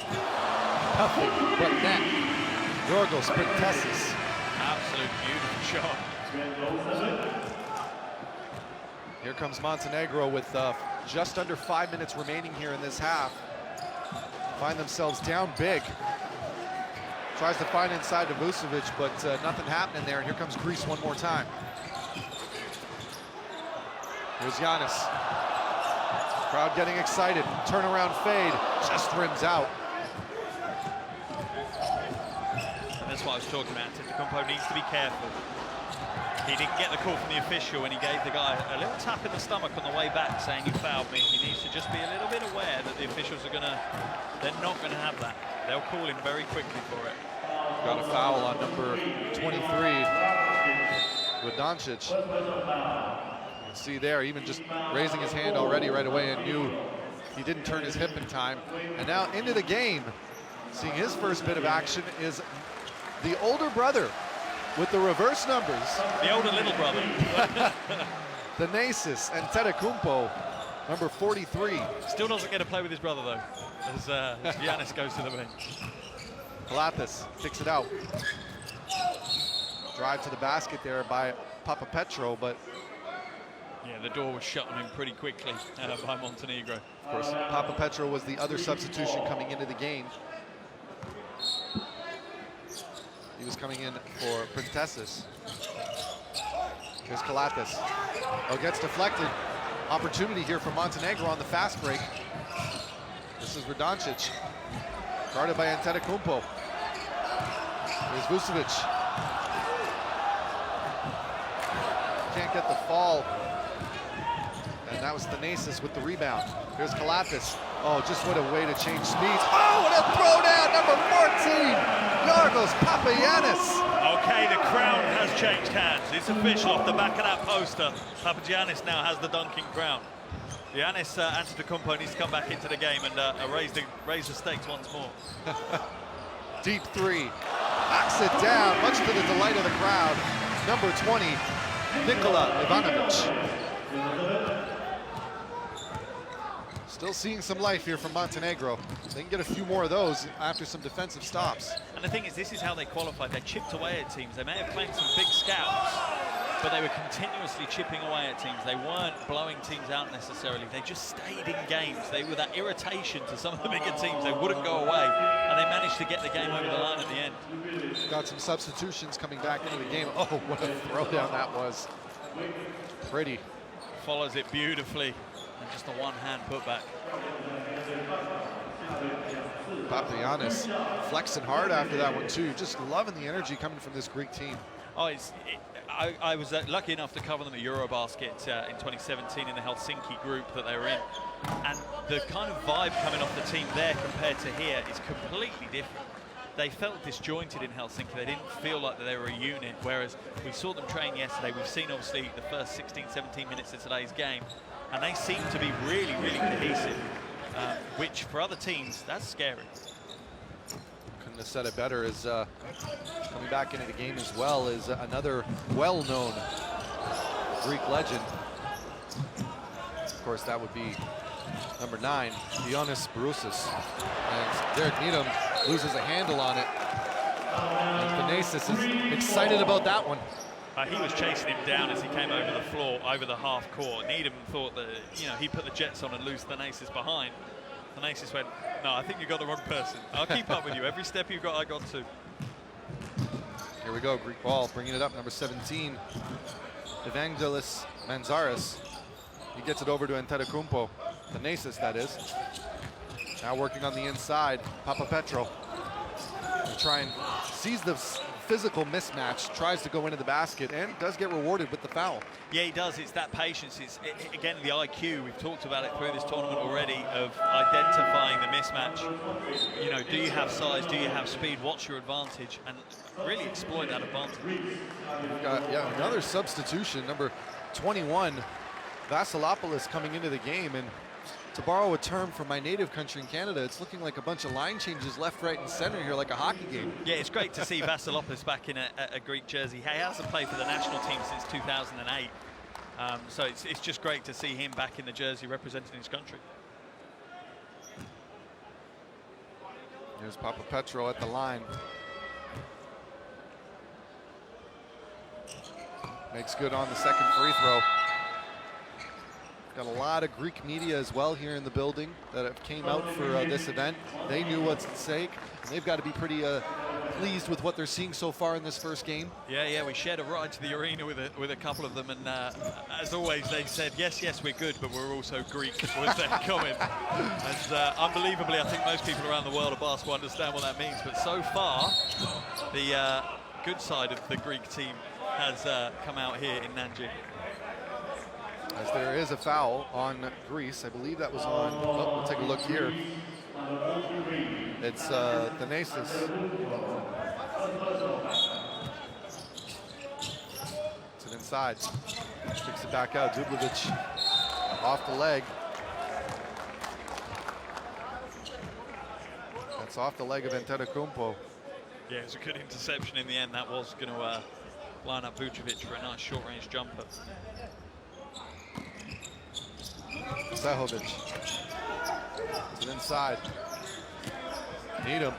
Nothing but net. Yorgos Protestas. Absolute beautiful shot. Here comes Montenegro with just under 5 minutes remaining here in this half. Find themselves down big. Tries to find inside to Vucevic, but nothing happening there. And here comes Greece one more time. Here's Giannis. Crowd getting excited. Turnaround fade. Just rims out. And that's what I was talking about. Antetokounmpo needs to be careful. He didn't get the call from the official when he gave the guy a little tap in the stomach on the way back saying you fouled me. He needs to just be a little bit aware that the officials are they're not gonna have that. They'll call him very quickly for it. Got a foul on number 23 with Doncic. You can see there, even just raising his hand already right away, and knew he didn't turn his hip in time. And now into the game, seeing his first bit of action is the older brother with the reverse numbers. The older little brother. The Nasis and Antetokounmpo, number 43. Still doesn't get to play with his brother though, as Giannis goes to the bench. Kalatis kicks it out. Drive to the basket there by Papapetro, but yeah, the door was shut on him pretty quickly by Montenegro. of course, Papapetro was the other substitution coming into the game. He was coming in for Protestas. Here's Kalatis. Oh, gets deflected. Opportunity here for Montenegro on the fast break. This is Doncic. Guarded by Antetokounmpo. Here's Vucevic. Can't get the fall. And that was Thanasis with the rebound. Here's Kalatis. Oh, just what a way to change speeds. Oh, what a throwdown, number 14. Yorgos Papagiannis. Okay, the crown has changed hands. It's official off the back of that poster. Papagiannis now has the dunking crown. Giannis Antetokounmpo needs to come back into the game and raise the stakes once more. Deep 3. Knocks it down, much to the delight of the crowd. Number 20, Nikola Ivanovic. Still seeing some life here from Montenegro. They can get a few more of those after some defensive stops. And the thing is, this is how they qualified. They chipped away at teams. They may have played some big scouts, but they were continuously chipping away at teams. They weren't blowing teams out necessarily. They just stayed in games. They were that irritation to some of the bigger teams. They wouldn't go away, and they managed to get the game over the line at the end. Got some substitutions coming back into the game. Oh, what a throwdown that was. Pretty. Follows it beautifully. And just a one-hand putback. Papagiannis flexing hard after that one too. Just loving the energy coming from this Greek team. Oh, I was lucky enough to cover them at Eurobasket in 2017 in the Helsinki group that they were in. And the kind of vibe coming off the team there compared to here is completely different. They felt disjointed in Helsinki. They didn't feel like that they were a unit, whereas we saw them train yesterday. We've seen, obviously, the first 16, 17 minutes of today's game, and they seem to be really, really cohesive, which for other teams, that's scary. Couldn't have said it better. Is coming back into the game as well is another well-known Greek legend. Of course, that would be number 9, Ioannis Barousis. And Derek Needham loses a handle on it. And Thanasis is excited about that one. He was chasing him down as he came over the floor, over the half court. Needham thought that, he put the jets on and loosed Thanasis behind. Thanasis went, no, I think you got the wrong person. I'll keep up with you. Every step you've got, I got to. Here we go, Greek ball, bringing it up, number 17, Evangelos Manzaris. He gets it over to Antetokounmpo, the Nasus, that is. Now working on the inside, Papapetro. To try and seize the physical mismatch, tries to go into the basket, and does get rewarded with the foul. Yeah, he does. It's that patience. It's, again, the IQ. We've talked about it through this tournament already, of identifying the mismatch. You know, do you have size? Do you have speed? What's your advantage? And really exploit that advantage. We've got, yeah, another substitution, number 21, Vasilopoulos coming into the game. And to borrow a term from my native country in Canada, it's looking like a bunch of line changes left, right, and center here, like a hockey game. Yeah, it's great to see Vasilopoulos back in a Greek jersey. He hasn't played for the national team since 2008. So it's just great to see him back in the jersey representing his country. Here's Papapetro at the line. Makes good on the second free throw. Got a lot of Greek media as well here in the building that have came out for this event. They knew what's at stake. They've got to be pretty pleased with what they're seeing so far in this first game. Yeah, we shared a ride to the arena with a couple of them, and as always, they said, yes, we're good, but we're also Greek, was their comment. And unbelievably, I think most people around the world of basketball understand what that means, but so far, the good side of the Greek team has come out here in Nanjing. As there is a foul on Greece. I believe that was on, oh, we'll take a look here. It's Thanasis. It's an inside. Kicks it back out. Dublovic off the leg. That's off the leg of Antetokounmpo. Yeah, it was a good interception in the end. That was going to line up Vucevic for a nice short-range jumper. Sehovic. It's an inside. Needham.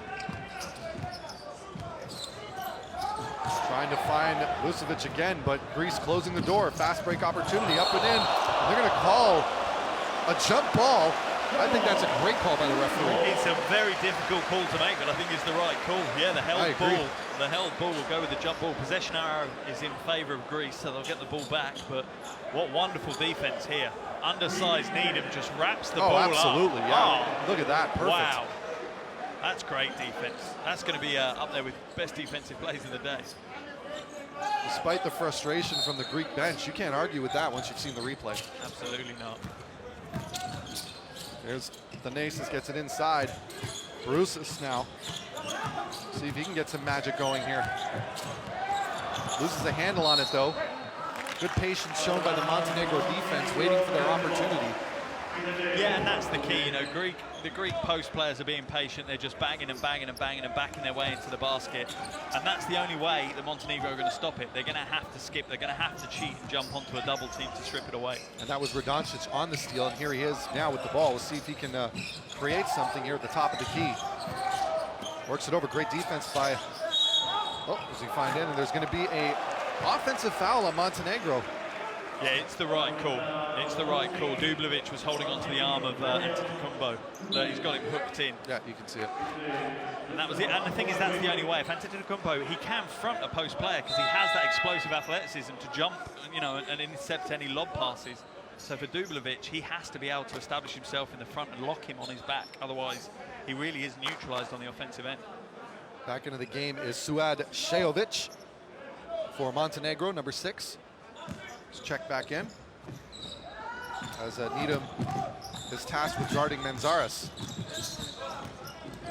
Trying to find Vucevic again, but Greece closing the door. Fast break opportunity, up and in. They're going to call a jump ball. I think that's a great call by the referee. It's a very difficult call to make, but I think it's the right call. Yeah, the held ball will go with the jump ball. Possession arrow is in favour of Greece, so they'll get the ball back. But what wonderful defense here. Undersized Needham just wraps the ball absolutely, up. Yeah. Look at that, perfect. Wow, that's great defense. That's going to be up there with best defensive plays of the day. Despite the frustration from the Greek bench, you can't argue with that once you've seen the replay. Absolutely not. There's Thanasis, gets it inside. Brusis now. See if he can get some magic going here. Loses a handle on it though. Good patience shown by the Montenegro defense, waiting for their opportunity. Yeah, and that's the key. You know, the Greek post players are being patient. They're just banging and banging and banging and backing their way into the basket. And that's the only way that Montenegro are going to stop it. They're going to have to skip. They're going to have to cheat and jump onto a double team to strip it away. And that was Radoncic on the steal, and here he is now with the ball. We'll see if he can create something here at the top of the key. Works it over. Great defense by, does he find in? And there's going to be a offensive foul on Montenegro. Yeah, it's the right call. It's the right call. Dublovic was holding onto the arm of Antetokounmpo. He's got him hooked in. Yeah, you can see it. And that was it. And the thing is, that's the only way. If Antetokounmpo, he can front a post player because he has that explosive athleticism to jump, you know, and intercept any lob passes. So for Dublovic, he has to be able to establish himself in the front and lock him on his back. Otherwise, he really is neutralized on the offensive end. Back into the game is Suad Shejovic for Montenegro, number 6. Let's check back in as Needham is tasked with guarding Manzaris.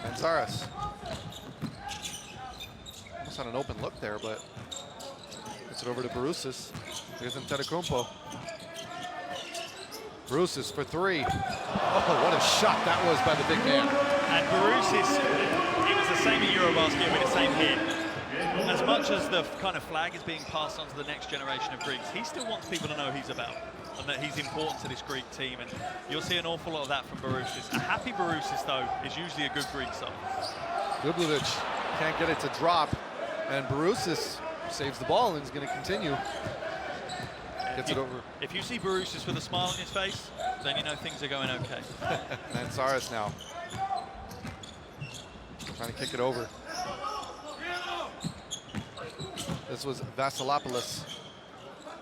Manzaris almost had an open look there, but gets it over to Brusis. Here's Antetokounmpo. Brusis for 3. Oh, what a shot that was by the big man. And Brusis, it was the same in Eurobasket with the same hit. As much as the kind of flag is being passed on to the next generation of Greeks, he still wants people to know who he's about and that he's important to this Greek team, and you'll see an awful lot of that from Barousis. A happy Barousis, though, is usually a good Greek side. Dublovic can't get it to drop, and Barousis saves the ball and is going to continue. Gets it over. If you see Barousis with a smile on his face, then you know things are going okay. Manzaris now. Trying to kick it over. This was Vasilopoulos.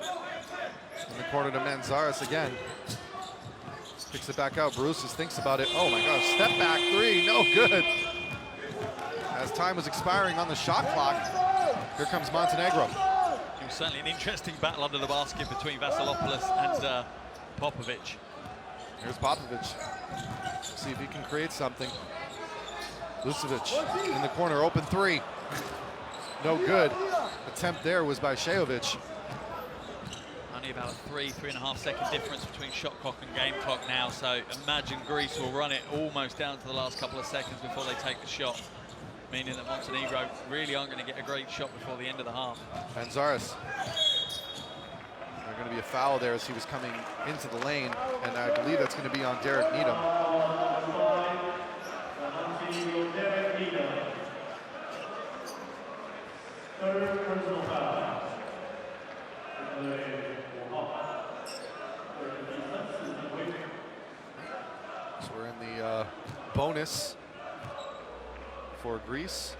In the corner to Manzares again. Picks it back out. Barousas thinks about it. Oh my gosh, step back three, no good. As time was expiring on the shot clock, here comes Montenegro. It was certainly an interesting battle under the basket between Vasilopoulos and Popovic. Here's Popovic. See if he can create something. Lucevic in the corner, open three. No good. Attempt there was by Shejovic. Only about a 3.5 second difference between shot clock and game clock now, so imagine Greece will run it almost down to the last couple of seconds before they take the shot, meaning that Montenegro really aren't going to get a great shot before the end of the half. Manzares. There's going to be a foul there as he was coming into the lane, and I believe that's going to be on Derek Needham. Third personal foul. So we're in the bonus for Greece.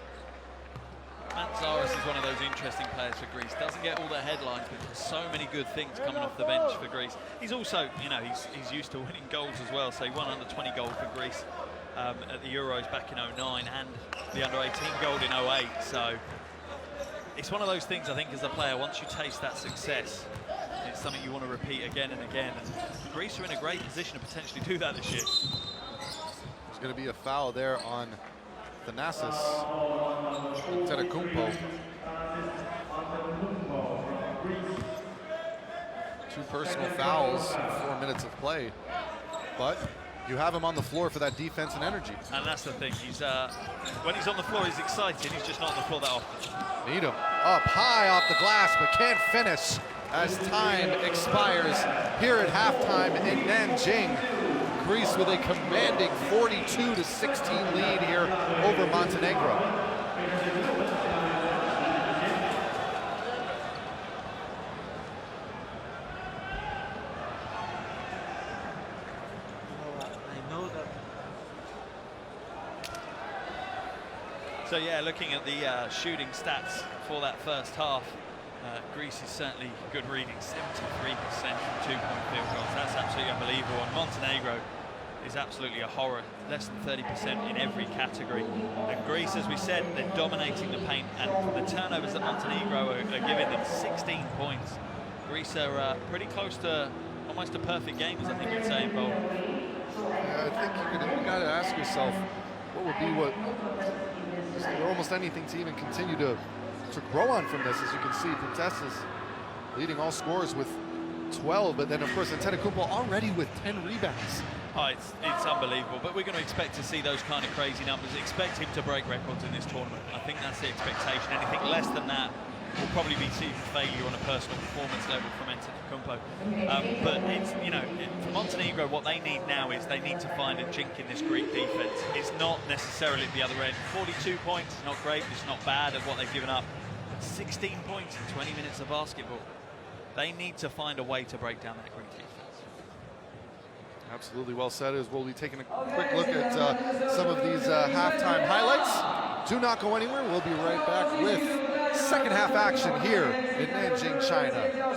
Manzares is one of those interesting players for Greece. Doesn't get all the headlines, but there's so many good things coming off the bench for Greece. He's also, you know, he's used to winning goals as well. So he won under 20 goal for Greece at the Euros back in 09 and the under 18 gold in 08. So it's one of those things, I think, as a player, once you taste that success, it's something you want to repeat again and again. And Greece are in a great position to potentially do that this year. There's going to be a foul there on Thanasis Antetokounmpo. 2 personal fouls in 4 minutes of play, but you have him on the floor for that defense and energy. And that's the thing, he's when he's on the floor, he's exciting. He's just not on the floor that often. Needham up high off the glass, but can't finish as time expires here at halftime in Nanjing. Greece with a commanding 42-16 lead here over Montenegro. So yeah, looking at the shooting stats for that first half, Greece is certainly good reading, 73% from 2-point field goals. That's absolutely unbelievable. And Montenegro is absolutely a horror, less than 30% in every category. And Greece, as we said, they're dominating the paint, and the turnovers that Montenegro are giving them, 16 points. Greece are pretty close to almost a perfect game, as I think you'd say, Bo. Yeah, I think you got to ask yourself, what would be is there almost anything to even continue to grow on from this? As you can see, Protestas leading all scorers with 12, but then of course Antetokounmpo already with 10 rebounds. Oh, it's unbelievable, but we're going to expect to see those kind of crazy numbers. Expect him to break records in this tournament. I think that's the expectation. Anything less than that will probably be seen failure on a personal performance level from Antetokounmpo. But it's, you know, for Montenegro, what they need now is they need to find a chink in this Greek defense. It's not necessarily at the other end. 42 points is not great, it's not bad at what they've given up. 16 points in 20 minutes of basketball. They need to find a way to break down that Greek defense. Absolutely well said. As we'll be taking a quick look at some of these halftime highlights. Do not go anywhere. We'll be right back with second half action here in Nanjing, China.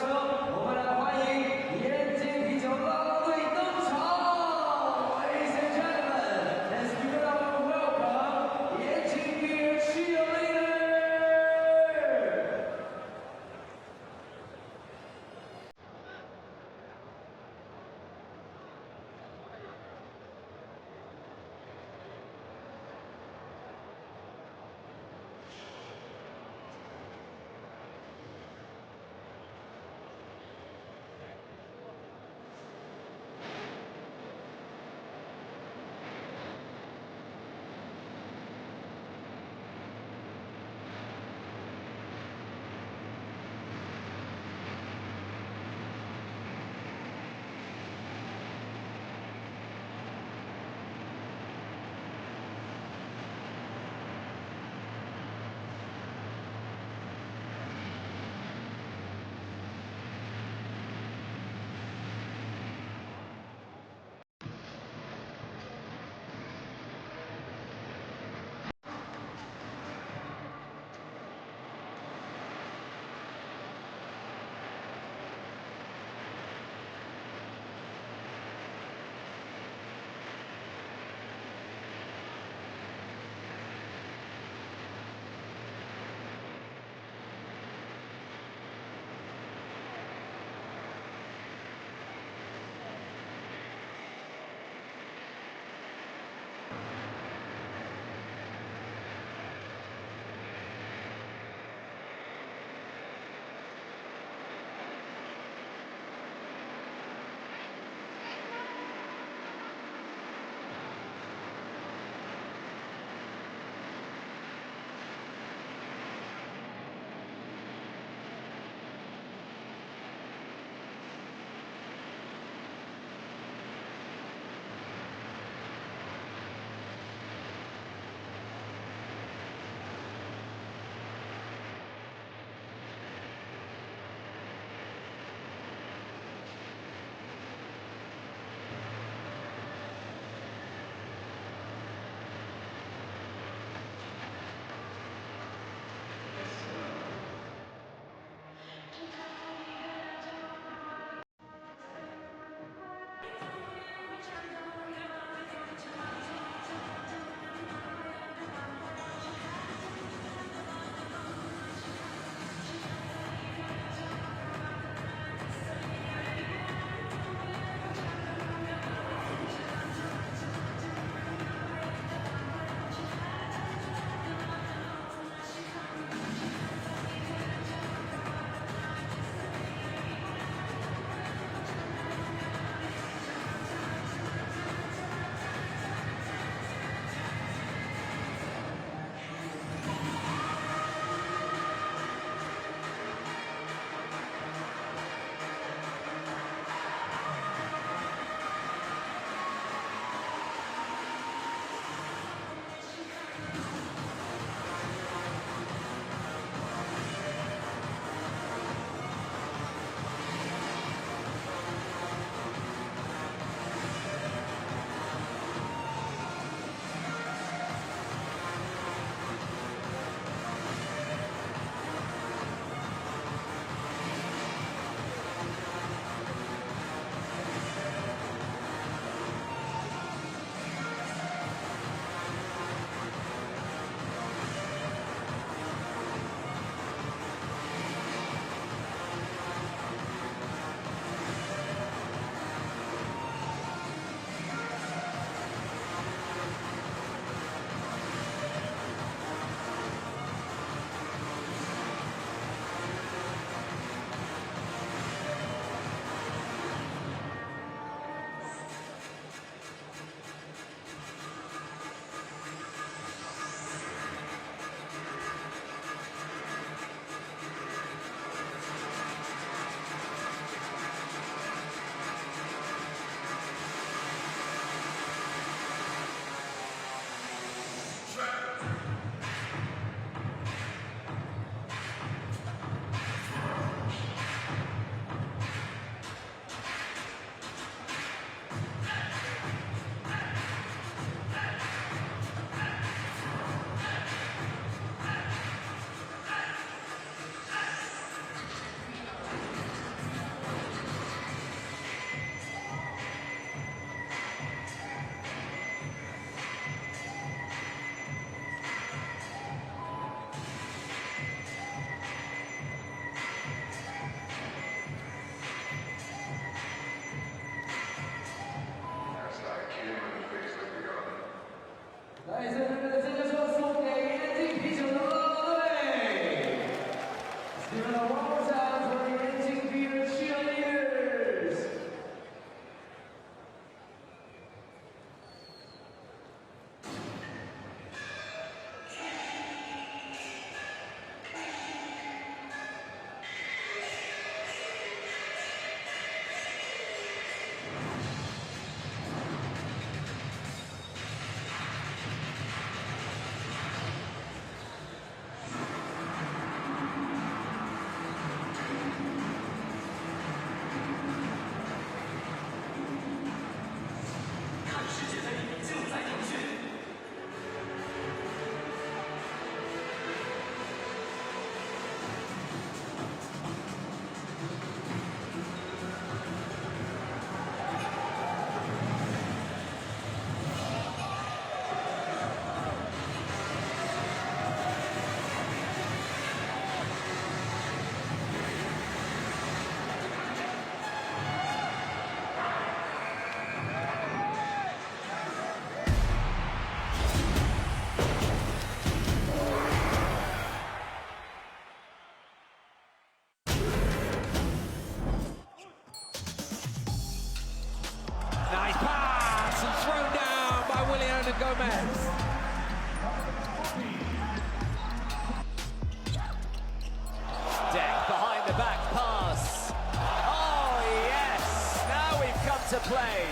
play.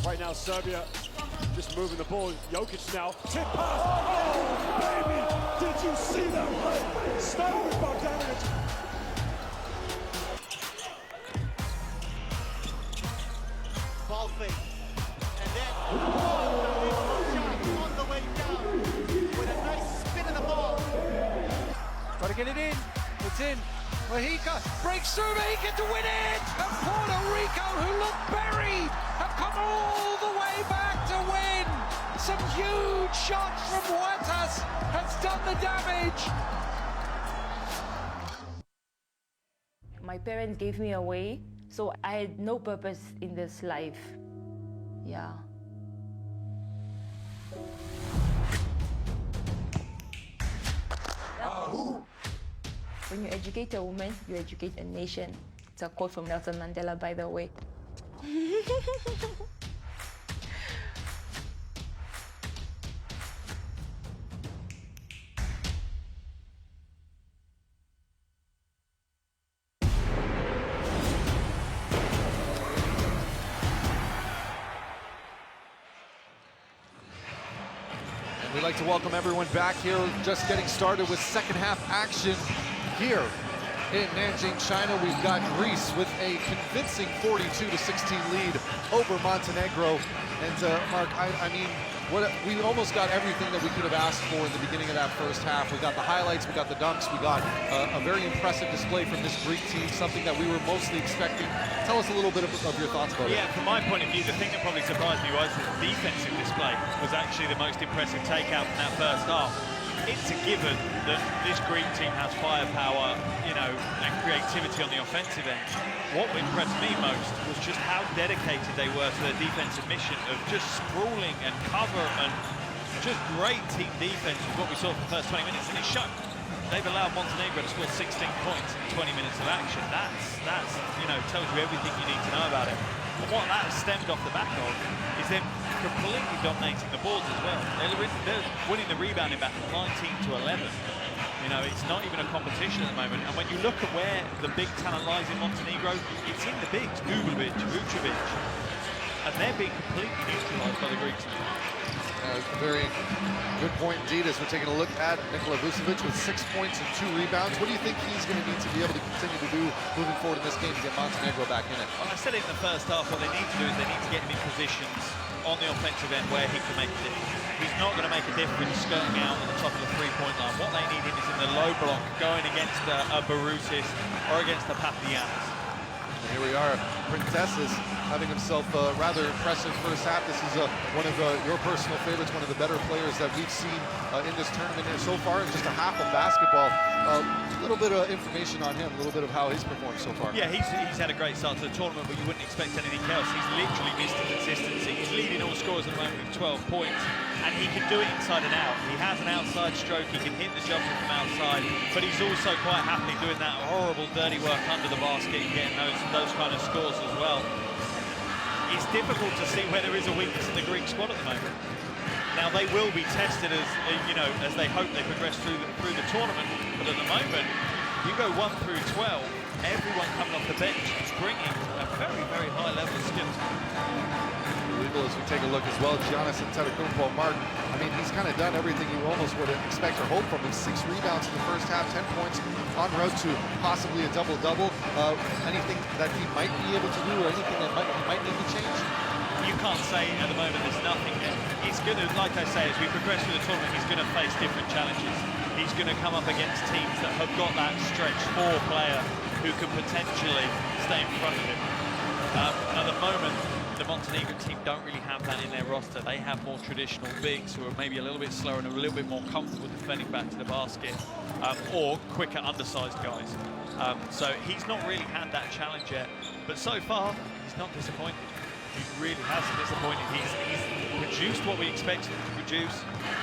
Right now, Serbia just moving the ball. Jokic now. Tip pass. Oh, baby! Did you see that one? Started with Bogdanovic. Ball fake. And then, shot on the way down with a nice spin of the ball. Got to get it in. It's in. Mahika breaks through. Mahika to win it. And Puerto Rico, who looked buried, have come all the way back to win. Some huge shots from Huertas has done the damage. My parents gave me away, so I had no purpose in this life. Yeah. When you educate a woman, you educate a nation. It's a quote from Nelson Mandela, by the way. We'd like to welcome everyone back here, just getting started with second half action here in Nanjing, China. We've got Greece with a convincing 42-16 lead over Montenegro. And Mark, I mean, we almost got everything that we could have asked for in the beginning of that first half. We got the highlights, we got the dunks, we got a very impressive display from this Greek team, something that we were mostly expecting. Tell us a little bit of your thoughts about it. Yeah, from my point of view, the thing that probably surprised me was the defensive display was actually the most impressive takeout from that first half. It's a given that this Greek team has firepower, you know, and creativity on the offensive end. What impressed me most was just how dedicated they were to their defensive mission of just sprawling and cover and just great team defense was what we saw for the first 20 minutes, and it showed. They've allowed Montenegro to score 16 points in 20 minutes of action. That's you know, tells you everything you need to know about it. And what that stemmed off the back of is them completely dominating the balls as well. They're winning the rebounding battle 19-11. You know, it's not even a competition at the moment. And when you look at where the big talent lies in Montenegro, it's in the bigs, Dubovic, Vucevic. And they're being completely neutralized by the Greeks. Very good point indeed, as we're taking a look at Nikola Vucevic with 6 points and 2 rebounds. What do you think he's going to need to be able to continue to do moving forward in this game to get Montenegro back in it? Well, I said it in the first half, what they need to do is they need to get him in positions on the offensive end where he can make a difference. He's not going to make a difference skirting out on the top of the three-point line. What they need him is in the low block, going against a Barousis or against a Papagiannis. Here we are, Printesses having himself a rather impressive first half. This is one of your personal favorites, one of the better players that we've seen in this tournament here so far in just a half of basketball. A little bit of information on him, a little bit of how he's performed so far. Yeah, he's had a great start to the tournament, but you wouldn't expect anything else. He's literally missed the consistency. He's leading all scorers at the moment with 12 points, and he can do it inside and out. He has an outside stroke, he can hit the jumper from outside, but he's also quite happily doing that horrible dirty work under the basket and getting those kind of scores as well. It's difficult to see where there is a weakness in the Greek squad at the moment. Now they will be tested as you know, as they hope they progress through the tournament. But at the moment, you go 1 through 12, everyone coming off the bench is bringing a very, very high level of skill. As we take a look as well, Giannis Antetokounmpo, Mark, I mean, he's kind of done everything you almost would expect or hope from him. 6 rebounds in the first half, 10 points, on road to possibly a double-double. Anything that he might be able to do or anything that he might need to change? You can't say at the moment there's nothing there. He's going to, like I say, as we progress through the tournament, he's going to face different challenges. He's going to come up against teams that have got that stretch 4 player who can potentially stay in front of him. At the moment, the Montenegro team don't really have that in their roster. They have more traditional bigs who are maybe a little bit slower and a little bit more comfortable defending back to the basket, or quicker undersized guys. So he's not really had that challenge yet, but so far he's not disappointed. He really hasn't disappointed. He's produced what we expected him to produce.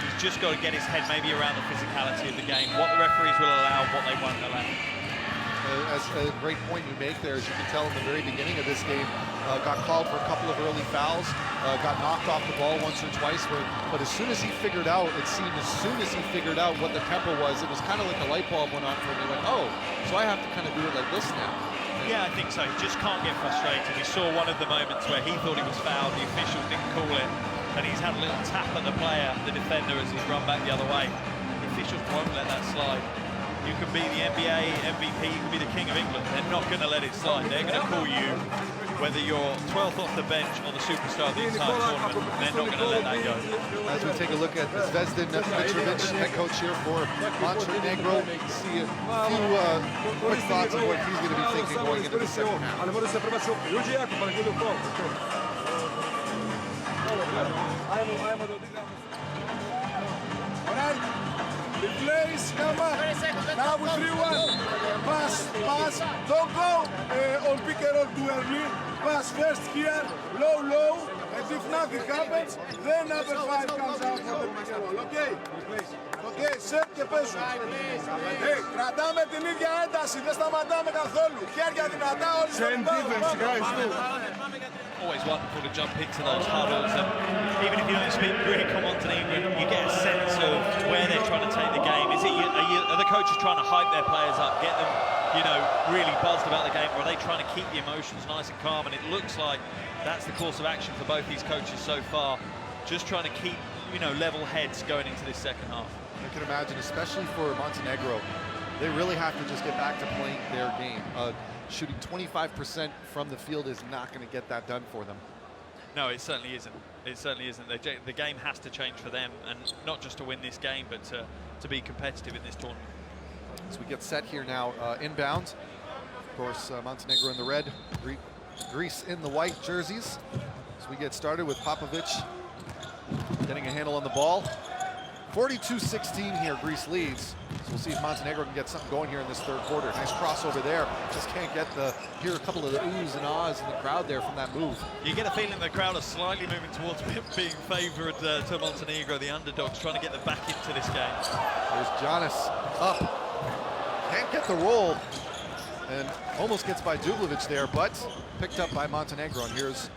He's just got to get his head maybe around the physicality of the game, what the referees will allow, what they won't allow. As a great point you make there, as you can tell in the very beginning of this game, got called for a couple of early fouls, got knocked off the ball once or twice, but as soon as he figured out, it seemed as soon as he figured out what the tempo was, it was kind of like a light bulb went on for him. He went, oh, so I have to kind of do it like this now. Yeah, I think so. He just can't get frustrated. We saw one of the moments where he thought he was fouled, the officials didn't call it, and he's had a little tap at the player, the defender, as he's run back the other way. The officials won't let that slide. You can be the NBA MVP, you can be the King of England. They're not going to let it slide. They're going to call you, whether you're 12th off the bench or the superstar of the entire tournament. They're not going to let that go. As we take a look at Zvezdan Mitrovic, head coach here for Montenegro, see a few quick thoughts on what he's going to be thinking going into the second half. Replace, come on. Now we 3-1. Pass, pass. Don't go on pick and roll too early. Pass first here, low, low. And if nothing happens, then number 5 comes out for the pick and roll. Okay? Okay, set και πέσου. Κρατάμε την ίδια ένταση, δεν σταματάμε καθόλου. Χέρια δυνατά όλοι στον πάγκο. Always wonderful to jump into those huddles, and even if you don't speak Greek or Montenegro, you get a sense of where they're trying to take the game. Are the coaches trying to hype their players up, get them, really buzzed about the game, or are they trying to keep the emotions nice and calm? And it looks like that's the course of action for both these coaches so far, just trying to keep, level heads going into this second half. I can imagine, especially for Montenegro, they really have to just get back to playing their game. Shooting 25% from the field is not going to get that done for them. No, it certainly isn't. It certainly isn't. The game has to change for them, and not just to win this game, but to be competitive in this tournament. As we get set here now, inbound. Of course, Montenegro in the red, Greece in the white jerseys. As we get started with Popovic getting a handle on the ball. 42-16 here, Greece leads. So we'll see if Montenegro can get something going here in this third quarter. Nice crossover there. Just can't get hear a couple of the oohs and ahs in the crowd there from that move. You get a feeling the crowd are slightly moving towards being favoured to Montenegro, the underdogs, trying to get them back into this game. There's Giannis up. Can't get the roll. And almost gets by Dublovic there, but picked up by Montenegro. And here's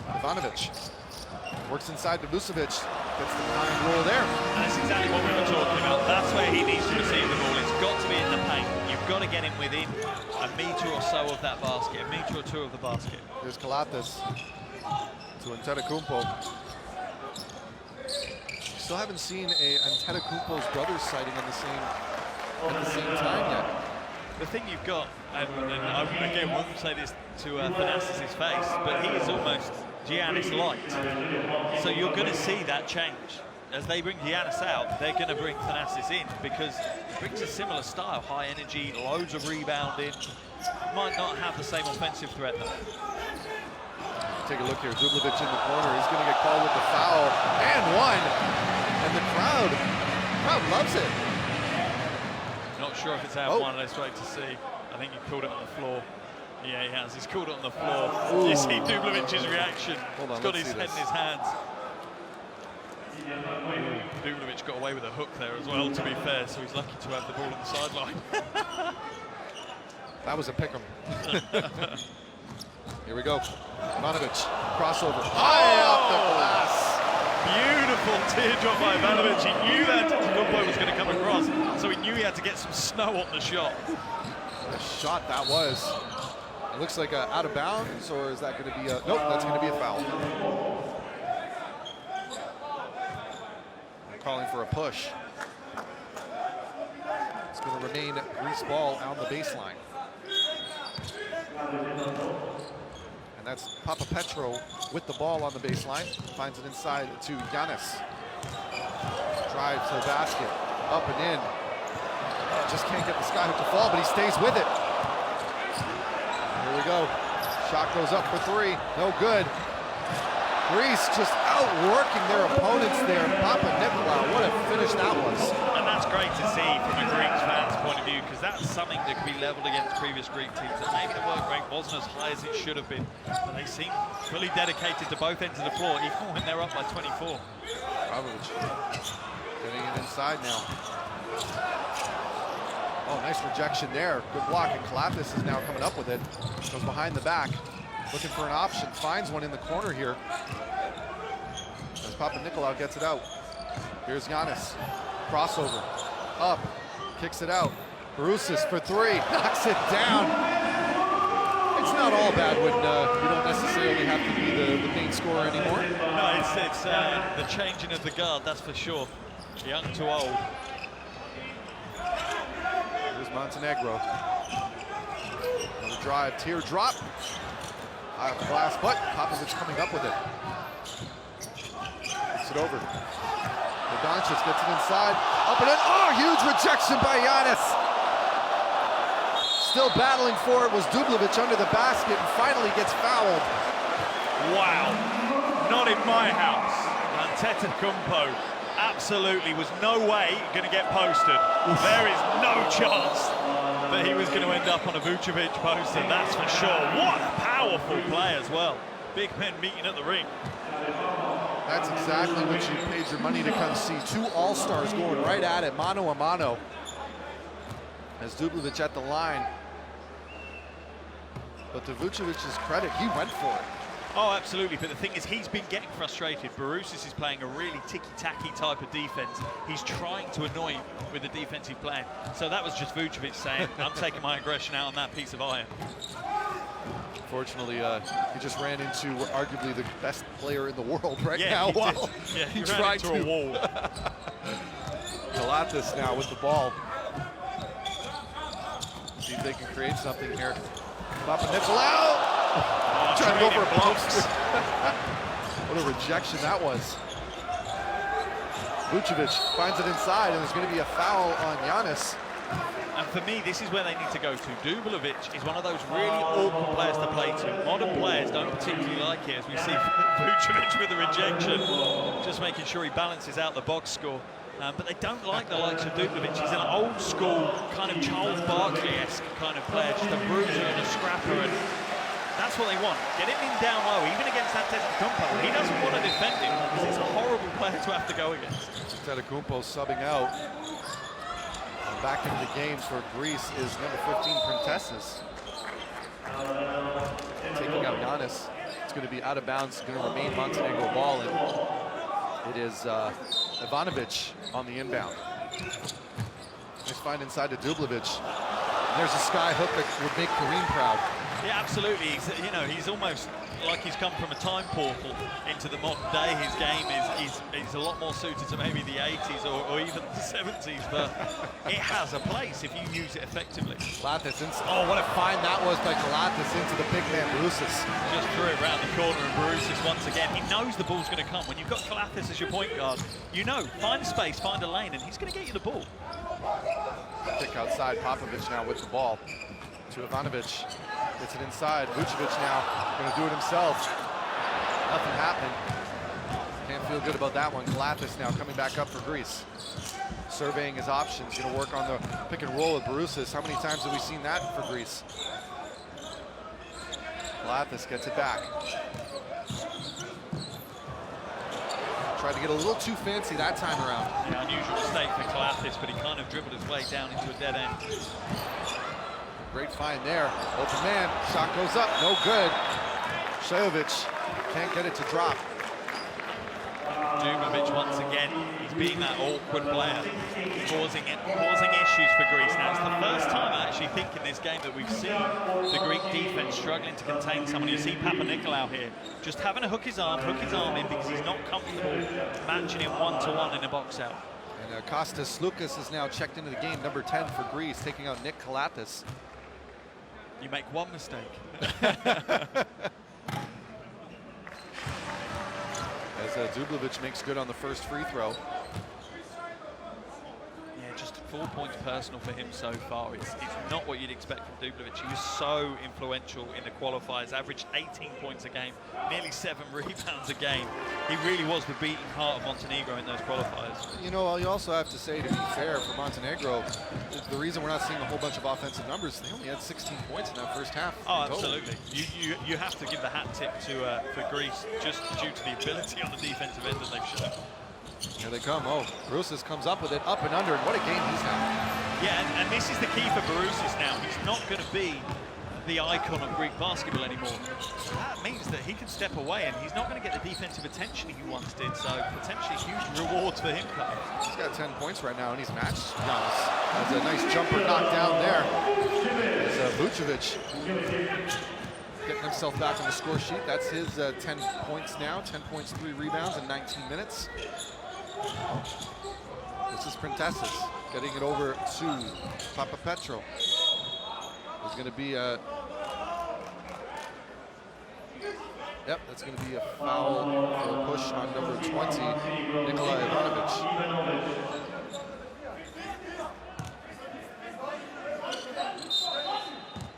Ivanovic. Works inside to Vucevic, gets the kind roll there. And that's exactly what we were talking about. That's where he needs to receive the ball. It's got to be in the paint. You've got to get him within a metre or so of that basket, a metre or two of the basket. Here's Kalates to Antetokounmpo. Still haven't seen Antetokounmpo's brother sighting at the same time yet. The thing you've got, and I again wouldn't say this to Thanasis' face, but he is almost Giannis light. So you're going to see that change. As they bring Giannis out, they're going to bring Thanasis in, because he brings a similar style, high energy, loads of rebounding. Might not have the same offensive threat though. Take a look here, Dublovic in the corner. He's going to get called with the foul, and one. And the crowd loves it. Not sure if it's out one, let's wait to see. I think he called it on the floor. Yeah, he has. He's called it on the floor. Ooh. You see Dublovic's reaction. He's got his head in his hands. Dublovic got away with a hook there as well, to be fair, so he's lucky to have the ball on the sideline. That was a pick 'em. Here we go. Ivanovic, crossover. High off the glass. Beautiful teardrop by Ivanovic. He knew that Antetokounmpo was going to come across, so he knew he had to get some snow on the shot. What a shot that was. It looks like out of bounds, or is that going to be a... Nope, that's going to be a foul. They're calling for a push. It's going to remain Greece ball on the baseline. And that's Papapetro with the ball on the baseline. Finds it inside to Giannis. Drives to the basket, up and in. Just can't get the skyhook to fall, but he stays with it. Here we go. Shot goes up for three. No good. Greece just outworking their opponents there. Papanikolaou, what a finish that was. And that's great to see from a Greek fan's point of view, because that's something that could be leveled against previous Greek teams. That maybe the work rate wasn't as high as it should have been, but they seem fully dedicated to both ends of the floor, even when they're up by 24. Popovic getting it inside now. Oh, nice rejection there. Good block, and Kalates is now coming up with it. Goes behind the back, looking for an option. Finds one in the corner here. As Papanikolaou gets it out. Here's Giannis. Crossover. Up. Kicks it out. Barousis for three. Knocks it down. not all bad when you don't necessarily have to be the main scorer anymore. No, it's the changing of the guard, that's for sure. Young to old. Here's Montenegro. Another drive, teardrop. High off the glass, but Popovic coming up with it. Gets it over. Doncic gets it inside, up and in. Oh, huge rejection by Giannis. Still battling for it was Dubljevic under the basket and finally gets fouled. Wow, not in my house. Antetokounmpo absolutely was no way going to get posted. There is no chance that he was going to end up on a Vucevic poster, that's for sure. What a powerful play as well. Big men meeting at the ring. That's exactly what you paid your money to come see. Two all-stars going right at it, mano a mano. As Dubljevic at the line. But to Vucevic's credit, he went for it. Oh, absolutely, but the thing is, he's been getting frustrated. Barousis is playing a really ticky-tacky type of defense. He's trying to annoy with the defensive plan. So that was just Vucevic saying, I'm taking my aggression out on that piece of iron. Fortunately, he just ran into arguably the best player in the world right now. He while yeah, he ran tried into to. a wall. Galatas now with the ball. See if they can create something here. Papa Nicolau! Trying to go for a post. What a rejection that was. Vucevic finds it inside, and there's going to be a foul on Giannis. And for me, this is where they need to go to. Dubljevic is one of those really awkward players to play to. Modern players don't particularly like it, as we see Vucevic with the rejection, just making sure he balances out the box score. But they don't like the likes of Dubljevic. He's an old school, kind of Charles Barkley-esque kind of player, just a bruiser and a scrapper, and that's what they want. Get him in down low, even against Antetokounmpo. He doesn't want to defend him, because it's a horrible player to have to go against. Antetokounmpo subbing out. Back into the game for Greece is number 15, Printesses. Taking out Giannis. It's going to be out of bounds, going to remain Montenegro ball, and it is Ivanovic on the inbound. Nice find inside to Dubljevic. And there's a sky hook that would make Kareem proud. Yeah, absolutely. He's almost like he's come from a time portal into the modern day. His game is a lot more suited to maybe the 80s or even the 70s, but it has a place if you use it effectively. Galatas, oh, what a find that was by Galatas into the big man Barousis. Just threw it around the corner, and Barousis once again, he knows the ball's going to come. When you've got Galatas as your point guard, you know, find a space, find a lane, and he's going to get you the ball. Kick outside, Popovic now with the ball to Ivanovic. Gets it inside. Vucevic now going to do it himself. Nothing happened. Can't feel good about that one. Galatas now coming back up for Greece. Surveying his options. Going to work on the pick and roll with Barousis. How many times have we seen that for Greece? Galatas gets it back. Tried to get a little too fancy that time around. Yeah, unusual mistake for Galatas, but he kind of dribbled his way down into a dead end. Great find there. Open man. Shot goes up. No good. Shajovic can't get it to drop. Dubljevic once again, he's being that awkward player, causing issues for Greece. Now, it's the first time I actually think in this game that we've seen the Greek defense struggling to contain someone. You see Papanikolaou here, just having to hook his arm in because he's not comfortable matching him one-to-one in a box out. And Kostas Sloukas is now checked into the game, number 10 for Greece, taking out Nick Galatas. You make one mistake. As Dubljevic makes good on the first free throw. Yeah, just 4 points personal for him so far. It's not what you'd expect from Dubljevic. He was so influential in the qualifiers, averaged 18 points a game, nearly 7 rebounds a game. He really was the beating heart of Montenegro in those qualifiers. You know, you also have to say, to be fair, for Montenegro, the reason we're not seeing a whole bunch of offensive numbers, they only had 16 points in that first half. Oh, absolutely. You have to give the hat tip to for Greece, just due to the ability on the defensive end that they've shown. Here they come. Oh, Barousis comes up with it, up and under, and what a game he's having. Yeah, and this is the key for Barousis now. He's not going to be the icon of Greek basketball anymore. That means that he can step away, and he's not going to get the defensive attention he once did, so potentially huge rewards for him coming. He's got 10 points right now, and he's matched Giannis. That's a nice jumper knocked down there. As Vucevic getting himself back on the score sheet. That's his 10 points now, 10 points, 3 rebounds in 19 minutes. This is Printesses getting it over to Papa Petro. There's going to be a... Yep, that's going to be a foul or a push on number 20, Nikolai Ivanovic.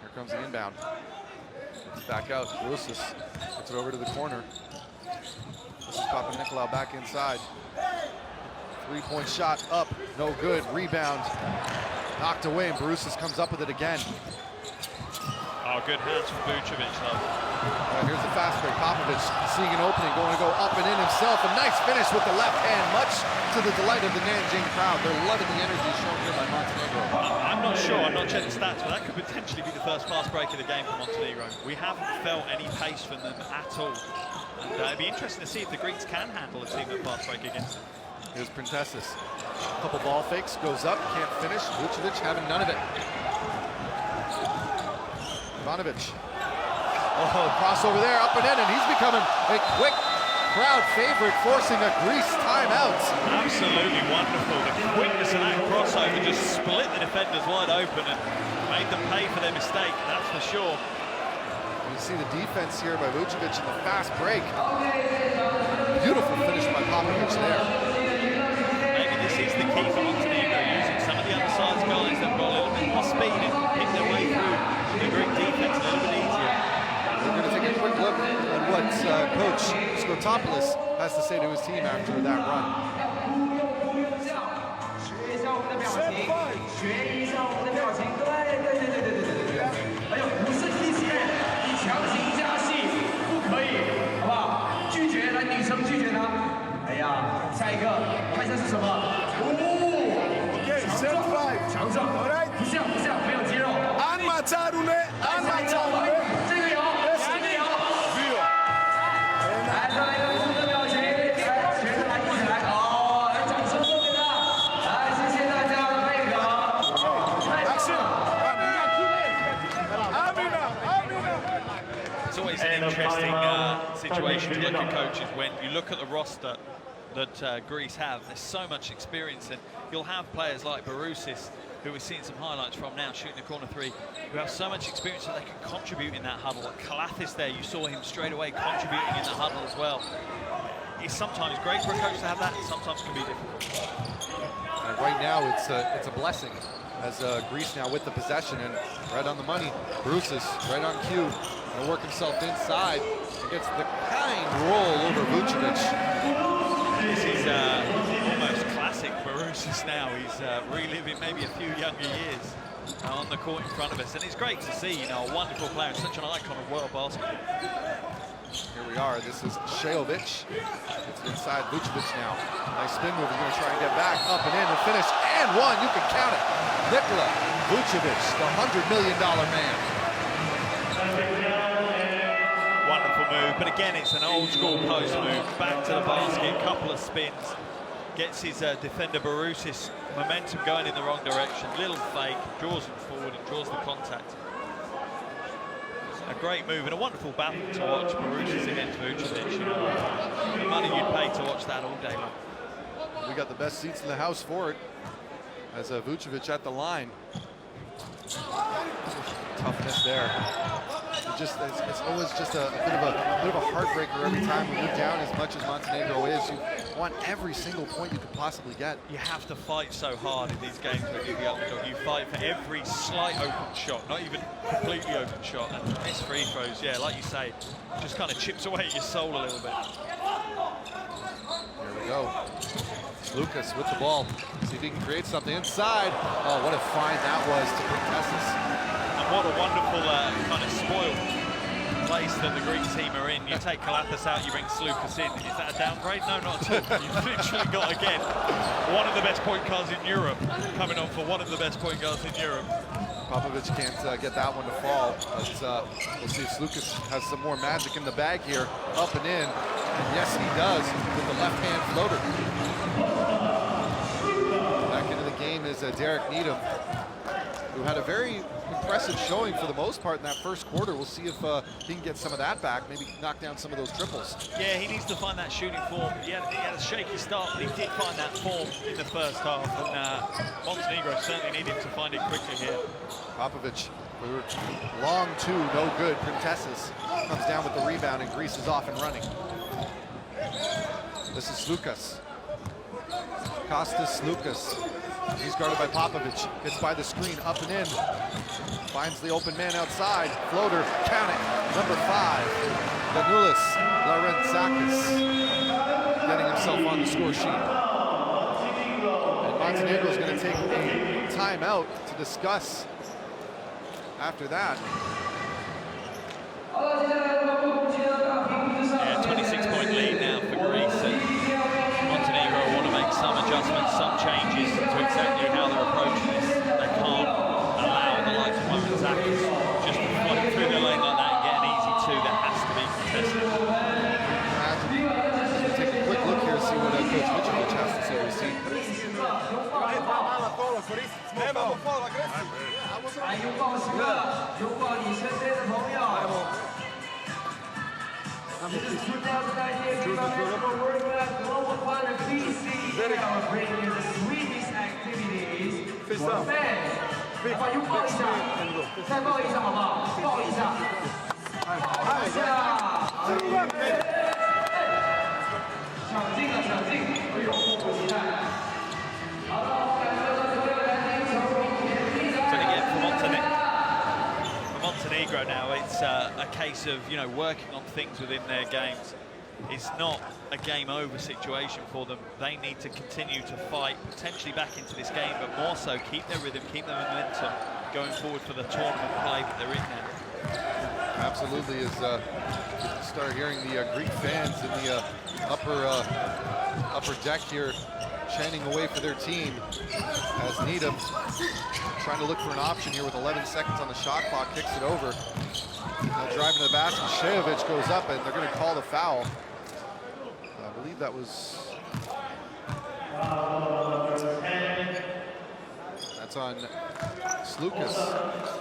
Here comes the inbound. It's back out. Brusis puts it over to the corner. This is Papa Nicolau back inside. 3-point shot up, no good. Rebound knocked away, and Brusis comes up with it again. Oh, good hands from Vucevic, though. Here's the fast break. Popovich seeing an opening, going to go up and in himself. A nice finish with the left hand, much to the delight of the Nanjing crowd. They're loving the energy shown here by Montenegro. I'm not sure, I've not checked the stats, but that could potentially be the first fast break of the game for Montenegro. We haven't felt any pace from them at all. And it'd be interesting to see if the Greeks can handle a team at fast break against them. Here's Printesses. A couple ball fakes, goes up, can't finish. Vucevic having none of it. Ivanovic. Oh, crossover there, up and in, and he's becoming a quick crowd favorite, forcing a Greece timeout. Absolutely wonderful. The quickness of that crossover just split the defenders wide open and made them pay for their mistake, that's for sure. You see the defense here by Vucevic in the fast break. Beautiful finish by Popovich there. Maybe this is the key for Montenegro, using some of the other side's guys that have got a little bit more speed and pick their way through the Greek defense a little bit easier. We're going to take a quick look at what Coach Skotopoulos has to say to his team after that run. It's always an interesting situation to look at, coaches, when you look at the roster that Greece have. There's so much experience, and you'll have players like Barousis, who we're seeing some highlights from now, shooting the corner three, who have so much experience that they can contribute in that huddle. Like Kalathis there, you saw him straight away contributing in the huddle as well. It's sometimes great for a coach to have that, sometimes can be difficult. And right now, it's a blessing, as Greece now with the possession, and right on the money. Brusis right on cue, gonna work himself inside, and gets the kind roll over Vucevic. This is almost classic Barousis now. He's reliving maybe a few younger years on the court in front of us, and it's great to see, you know, a wonderful player and such an icon of world basketball. Here we are. This is Sheovic. It's inside Vucevic now. Nice spin move. He's going to try and get back, up and in, and finish, and one. You can count it. Nikola Vucevic, the $100 million man. Wonderful move, but again, it's an old school post move. Back to the basket, couple of spins. Gets his defender Barousis momentum going in the wrong direction. Little fake, draws him forward and draws the contact. A great move and a wonderful battle to watch, Barousis against Vucevic. You know, the money you'd pay to watch that all day long. We got the best seats in the house for it, as Vucevic at the line. Toughness there. It's always just a bit of a heartbreaker every time we move down. As much as Montenegro is, you want every single point you could possibly get. You have to fight so hard in these games when you're the underdog. You fight for every slight open shot, not even completely open shot. And miss free throws, yeah, like you say, just kind of chips away at your soul a little bit. Here we go. Lucas with the ball. See if he can create something inside. Oh, what a find that was to Printesses. And what a wonderful kind of spoiled place that the Greek team are in. You take Kalathis out, you bring Lucas in. Is that a downgrade? No, not at all. You've literally got, again, one of the best point guards in Europe coming on for one of the best point guards in Europe. Popovich can't get that one to fall, but we'll see if Lucas has some more magic in the bag here. Up and in, and yes, he does, with the left-hand floater. Back into the game is Derek Needham. who had a very impressive showing for the most part in that first quarter. We'll see if he can get some of that back, maybe knock down some of those triples. Yeah, he needs to find that shooting form. He had a shaky start, but he did find that form in the first half, and Montenegro certainly need him to find it quickly here. Popovic, long two, no good. Printesses comes down with the rebound, and Greece is off and running. This is Slukas. Kostas Slukas. He's guarded by Popovic. Gets by the screen, up and in. Finds the open man outside. Floater, count it. Number 5, Danulis Larentzakis, getting himself on the score sheet. And Montenegro is going to take a timeout to discuss after that. Yeah, 26-point lead now for Greece, and Montenegro want to make some adjustments, some changes to exactly how they're approaching this. They can't allow the likes of Larentzakis just to float through the lane like that and get an easy two. That has to be contested. We'll take a quick look here to see what Coach Mitrovic has to say. We see. This is 2019 FIBA Basketball World Cup Global Partner BC celebrating the sweetest activities for fans. 好，拥抱一下，再抱一下好不好？抱一下，抱一下，抢镜了，抢镜！哎呦，迫不及待。好了，感谢所有来自球迷。 So again, for Montenegro now, it's a case of, you know, working on things within their games. It's not a game over situation for them. They need to continue to fight, potentially back into this game, but more so keep their rhythm, keep their momentum going forward for the tournament play that they're in now. Absolutely, as you start hearing the Greek fans in the upper deck here chanting away for their team as Needham trying to look for an option here with 11 seconds on the shot clock, kicks it over. Now driving to the basket, Shayovic goes up and they're going to call the foul. I believe that was... That's on Slukas.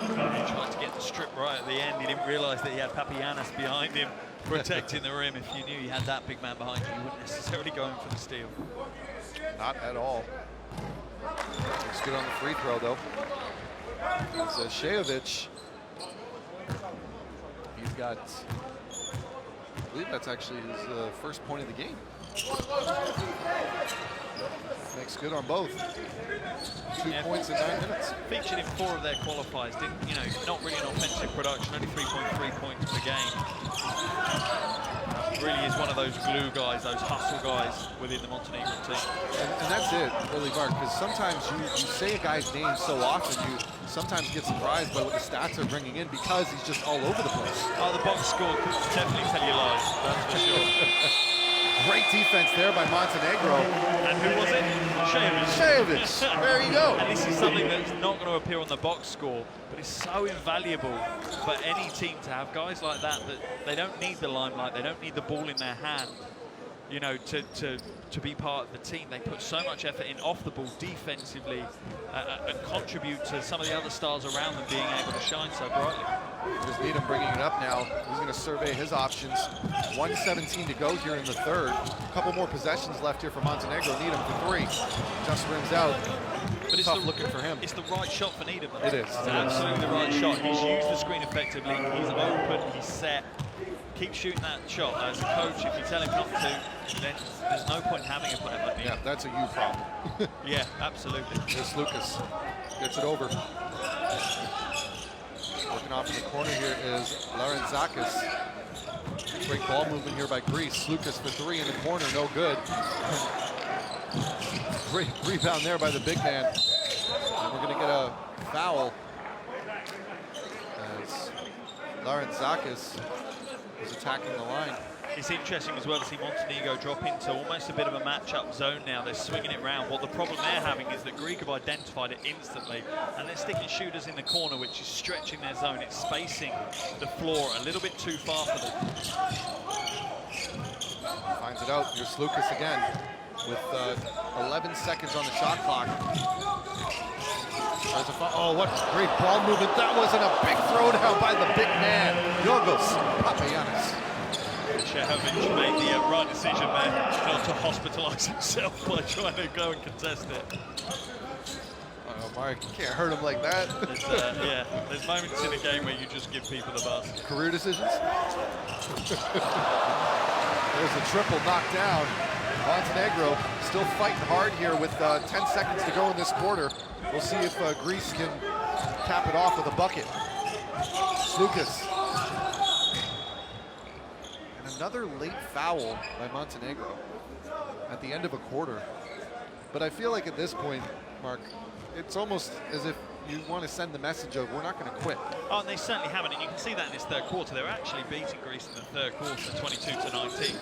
He tried to get the strip right at the end. He didn't realize that he had Papianis behind him protecting the rim. If you knew you had that big man behind you, you wouldn't necessarily go in for the steal. Not at all. Looks good on the free throw, though. It's Shayovic. He's got, I believe that's actually his first point of the game. Makes good on both. 2 points in 9 minutes. Featured in 4 of their qualifiers. Didn't, you know, not really an offensive production, only 3.3 points per game. Really is one of those glue guys, those hustle guys within the Montenegro team. And that's it, really, Mark, because sometimes you say a guy's name so often, you sometimes get surprised by what the stats are bringing in because he's just all over the place. Oh, the box score could definitely tell you lies, that's for sure. Great defense there by Montenegro. And who was it? Shayovic. There you go. And this is something that's not going to appear on the box score, but it's so invaluable for any team to have guys like that they don't need the limelight, they don't need the ball in their hand, you know, to be part of the team. They put so much effort in off the ball defensively and contribute to some of the other stars around them being able to shine so brightly. Just need him bringing it up now. He's going to survey his options. 1:17 to go here in the third. A couple more possessions left here for Montenegro. Needham for 3. Just rims out. But it's tough looking for him. It's the right shot for Needham. It is. It's absolutely the right shot. He's used the screen effectively. He's open. He's set. Keep shooting that shot. As a coach, if you tell him not to, then there's no point in having a player like me. Yeah, that's a you problem. Yeah, absolutely. Here's Lucas. Gets it over. Working off in the corner here is Larentzakis. Great ball movement here by Greece. Lucas for 3 in the corner, no good. Great rebound there by the big man. And we're going to get a foul as Larentzakis is attacking the line. It's interesting as well to see Montenegro drop into almost a bit of a matchup zone now. They're swinging it around. What the problem they're having is that Greek have identified it instantly, and they're sticking shooters in the corner, which is stretching their zone. It's spacing the floor a little bit too far for them. Finds it out. Here's Lucas again with 11 seconds on the shot clock. Oh, what great ball movement. That wasn't a big throwdown by the big man, Yorgos Papagiannis. Shehovic made the right decision there not to hospitalize himself by trying to go and contest it. Oh, Mark, you can't hurt him like that. Yeah, there's moments in a game where you just give people the bus. Career decisions? There's a triple knocked down. Montenegro still fighting hard here with 10 seconds to go in this quarter. We'll see if Greece can cap it off with a bucket. Lucas. And another late foul by Montenegro at the end of a quarter. But I feel like at this point, Mark, it's almost as if you want to send the message of we're not going to quit. Oh, and they certainly haven't, and you can see that in this third quarter. They were actually beating Greece in the third quarter, 22-19.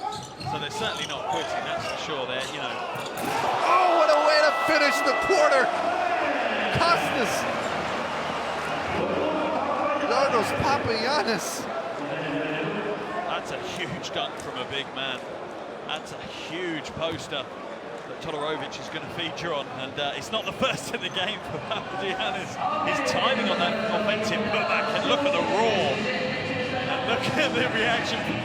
So they're certainly not quitting, that's for sure. They're, you know. Oh, what a way to finish the quarter! Costas. Yorgos Papagiannis. That's a huge dunk from a big man. That's a huge poster that Todorovic is going to feature on, and it's not the first in the game for Papagiannis. His timing on that offensive putback, and look at the roar, and look at the reaction from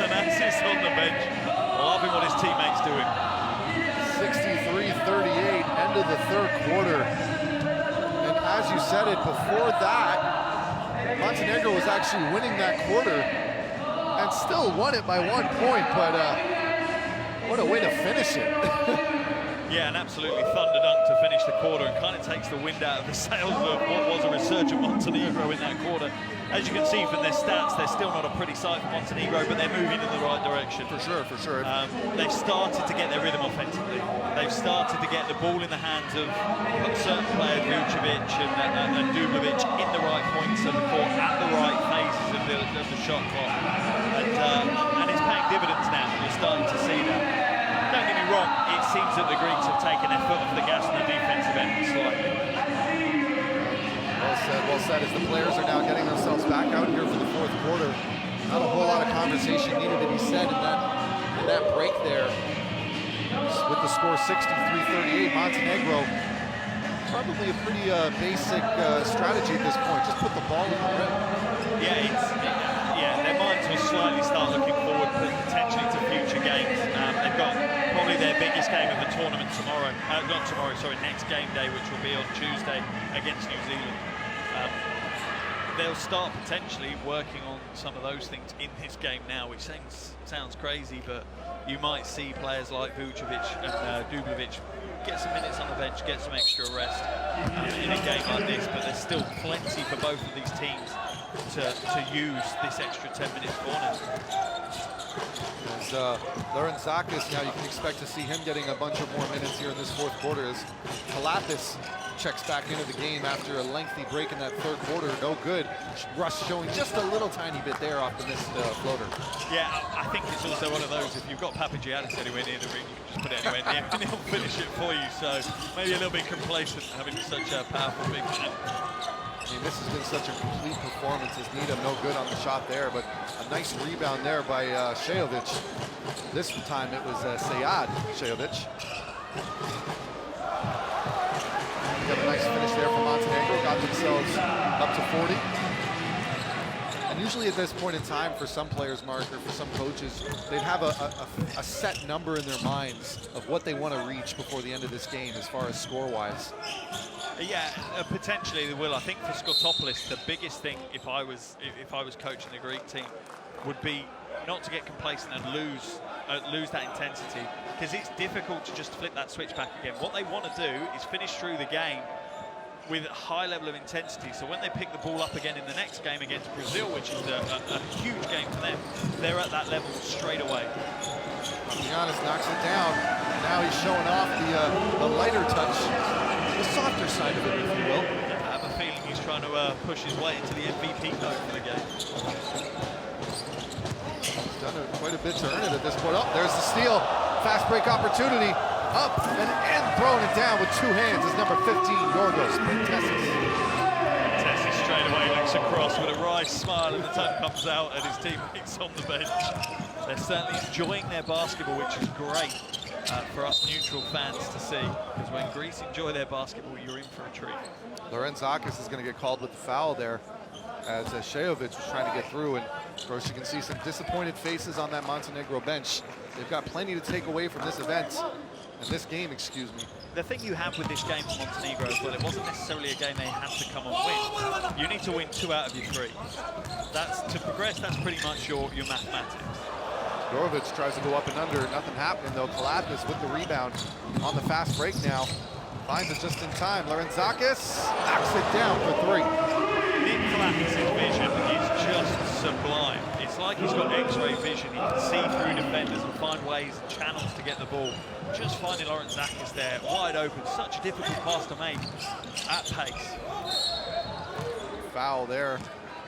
Thanasis on the bench, loving what his teammates doing. 63-38, end of the third quarter. And as you said it, before that, Montenegro was actually winning that quarter and still won it by 1 point, but what a way to finish it. Yeah, an absolutely thunder dunk to finish the quarter, and kind of takes the wind out of the sails of what was a resurgent Montenegro in that quarter. As you can see from their stats, they're still not a pretty sight for Montenegro, but they're moving in the right direction. For sure, for sure. They've started to get their rhythm offensively. They've started to get the ball in the hands of certain players, Vucevic and Dublovic, in the right points of the court, at the right phases of the shot clock. And it's paying dividends now. You're starting to see that. Don't get me wrong, it seems that the Greeks have taken their foot off the gas on the defensive end slightly. Well said, as the players are now getting themselves back out here for the fourth quarter. Not a whole lot of conversation needed to be said in that break there. With the score 63-38, Montenegro, probably a pretty basic strategy at this point. Just put the ball in the rim. Yeah, their minds will slightly start looking forward potentially to future games. They've got probably their biggest game of the tournament tomorrow. Next game day, which will be on Tuesday against New Zealand. They'll start potentially working on some of those things in this game now, which sounds crazy, but you might see players like Vucevic and Dublovic get some minutes on the bench, get some extra rest in a game like this, but there's still plenty for both of these teams to use this extra 10 minutes for them. As Laurentzakis, now you can expect to see him getting a bunch of more minutes here in this fourth quarter as Kalapis checks back into the game after a lengthy break in that third quarter. No good. Russ showing just a little tiny bit there off the missed floater. Yeah, I think it's also one of those, if you've got Papagiannis anywhere near the ring, you can just put it anywhere near and he'll finish it for you. So maybe a little bit complacent having such a powerful big man. I mean, this has been such a complete performance as Needham, no good on the shot there, but a nice rebound there by Shehovic. This time it was Sead Shehovic. Got a nice finish there from Montenegro, got themselves up to 40. And usually at this point in time for some players, Mark, or for some coaches, they'd have a set number in their minds of what they want to reach before the end of this game as far as score-wise. Yeah, potentially they will. I think for Skotopoulos, the biggest thing if I was coaching the Greek team would be not to get complacent and lose that intensity, because it's difficult to just flip that switch back again. What they want to do is finish through the game with a high level of intensity, so when they pick the ball up again in the next game against Brazil, which is a huge game for them, they're at that level straight away. Giannis knocks it down. Now he's showing off the lighter touch, the softer side of it, if you will. I have a feeling he's trying to push his way into the MVP mode for the game. He's done quite a bit to earn it at this point. Oh, there's the steal. Fast break opportunity. Up and in, throwing it down with two hands is number 15, Yorgos Papagiannis. Tessie straight away looks across with a wry smile, and the tongue comes out at his teammates on the bench. They're certainly enjoying their basketball, which is great. for us neutral fans to see, because when Greece enjoy their basketball, you're in for a treat. Lorenzakis is going to get called with the foul there, as Shayovic was trying to get through, and of course you can see some disappointed faces on that Montenegro bench. They've got plenty to take away from this event, and this game, excuse me. The thing you have with this game for Montenegro as well, it wasn't necessarily a game they had to come and win. You need to win 2 out of your 3. That's to progress. That's pretty much your mathematics. Dorovic tries to go up and under, nothing happening though. Kalatis with the rebound on the fast break now. Finds it just in time. Lorenzakis knocks it down for 3. Nick Kalatis' vision is just sublime. It's like he's got X-ray vision. He can see through defenders and find ways and channels to get the ball. Just finding Lorenzakis there, wide open. Such a difficult pass to make at pace. Foul there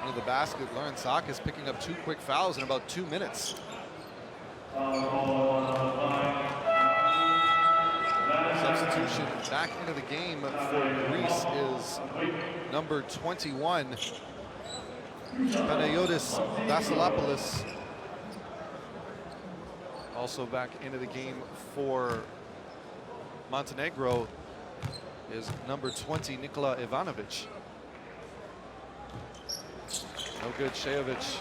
under the basket. Lorenzakis picking up 2 quick fouls in about 2 minutes. Substitution back into the game for Greece is number 21, Panayotis Vasilopoulos. Also back into the game for Montenegro is number 20, Nikola Ivanovic. No good, Shayovic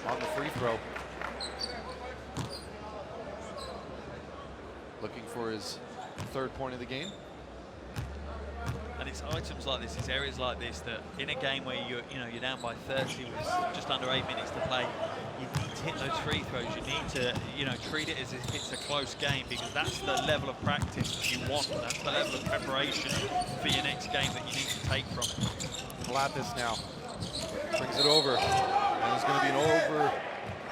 on the free throw. Looking for his 3rd point of the game. And it's items like this, it's areas like this that in a game where you're down by 30 with just under 8 minutes to play, you need to hit those free throws. You need to treat it as if it's a close game, because that's the level of practice that you want. That's the level of preparation for your next game that you need to take from it. Kalatis now brings it over, and there's going to be an over.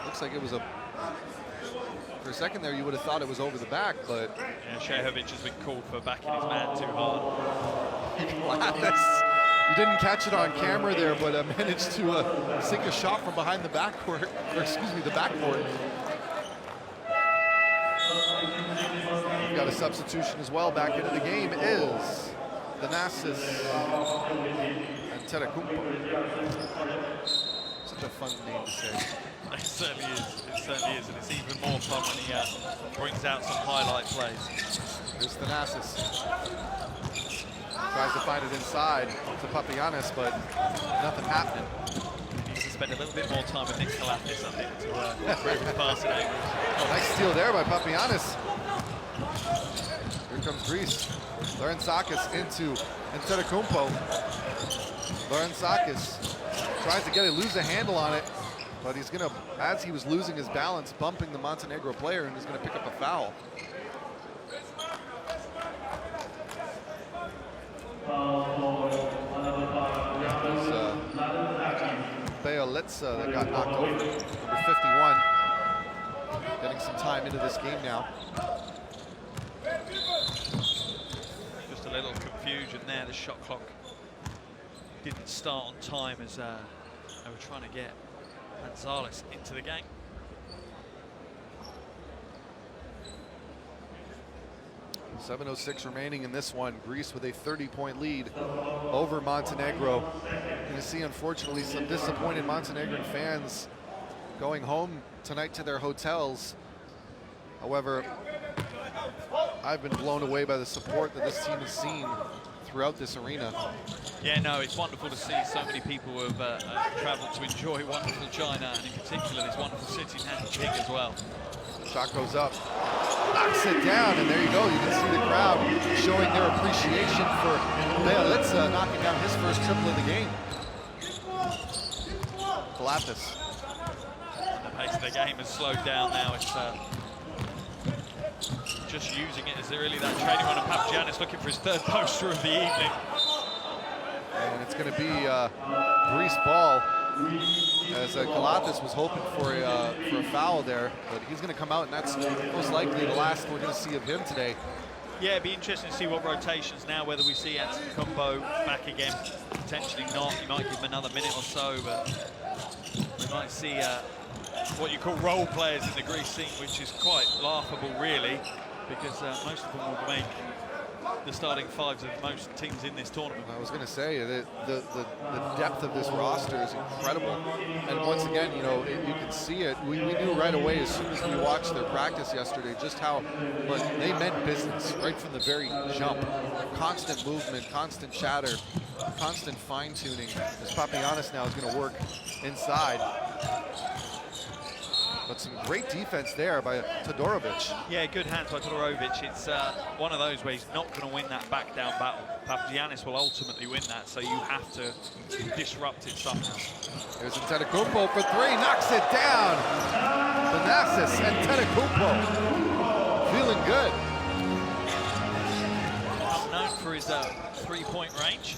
Looks like it was for a second there you would have thought it was over the back, but yeah, Shayovic has been called for backing his man too hard. You didn't catch it on camera there, but managed to sink a shot from behind the backcourt, or excuse me, the backcourt. We've got a substitution as well. Back into the game is Thanasis Antetokounmpo. Such a fun name to say. It certainly is. It certainly is, and it's even more fun when he brings out some highlight plays. Here's Thanasis. Tries to find it inside to Papagiannis, but nothing happening. He needs to spend a little bit more time with Nick Kalatis, I think, to improve his passing angles. Oh, nice steal there by Papagiannis. Here comes Greece. Lorenzakis into Antetokounmpo. Lorenzakis tries to lose a handle on it, but he's gonna, as he was losing his balance, bumping the Montenegro player, and he's gonna pick up a foul. Beolitsa that got knocked over, number 51. Getting some time into this game now. Just a little confusion there. The shot clock didn't start on time as they were trying to get Gonzalez into the game. .706 remaining in this one. Greece with a 30-point lead over Montenegro. Going to see, unfortunately, some disappointed Montenegrin fans going home tonight to their hotels. However, I've been blown away by the support that this team has seen throughout this arena. Yeah, no, it's wonderful to see so many people who have traveled to enjoy wonderful China, and in particular this wonderful city, Nanjing, as well. Shot goes up, knocks it down, and there you go. You can see the crowd showing their appreciation for Beolitsa knocking down his first triple of the game. Kalatis. The pace of the game has slowed down now. It's just using it as really that training run, and Papagiannis looking for his 3rd poster of the evening. And it's going to be Greece ball, as Kalatis was hoping for a foul there, but he's going to come out, and that's most likely the last we're going to see of him today. Yeah, it'd be interesting to see what rotations now, whether we see Antetokounmpo back again, potentially not. You might give him another minute or so, but we might see what you call role players in the Greece scene, which is quite laughable, really, because most of them will make the starting fives of most teams in this tournament. I was going to say that the depth of this roster is incredible. And once again, you know, you can see it. We knew right away as soon as we watched their practice yesterday just how much they meant business right from the very jump. Constant movement, constant chatter, constant fine-tuning. As Papagiannis now is going to work inside. But some great defense there by Todorovic. Yeah, good hands by Todorovic. It's one of those where he's not going to win that back-down battle. Papagiannis will ultimately win that, so you have to disrupt it somehow. There's Antetokounmpo for three, knocks it down. Thanasis Antetokounmpo feeling good. Not known for his three-point range.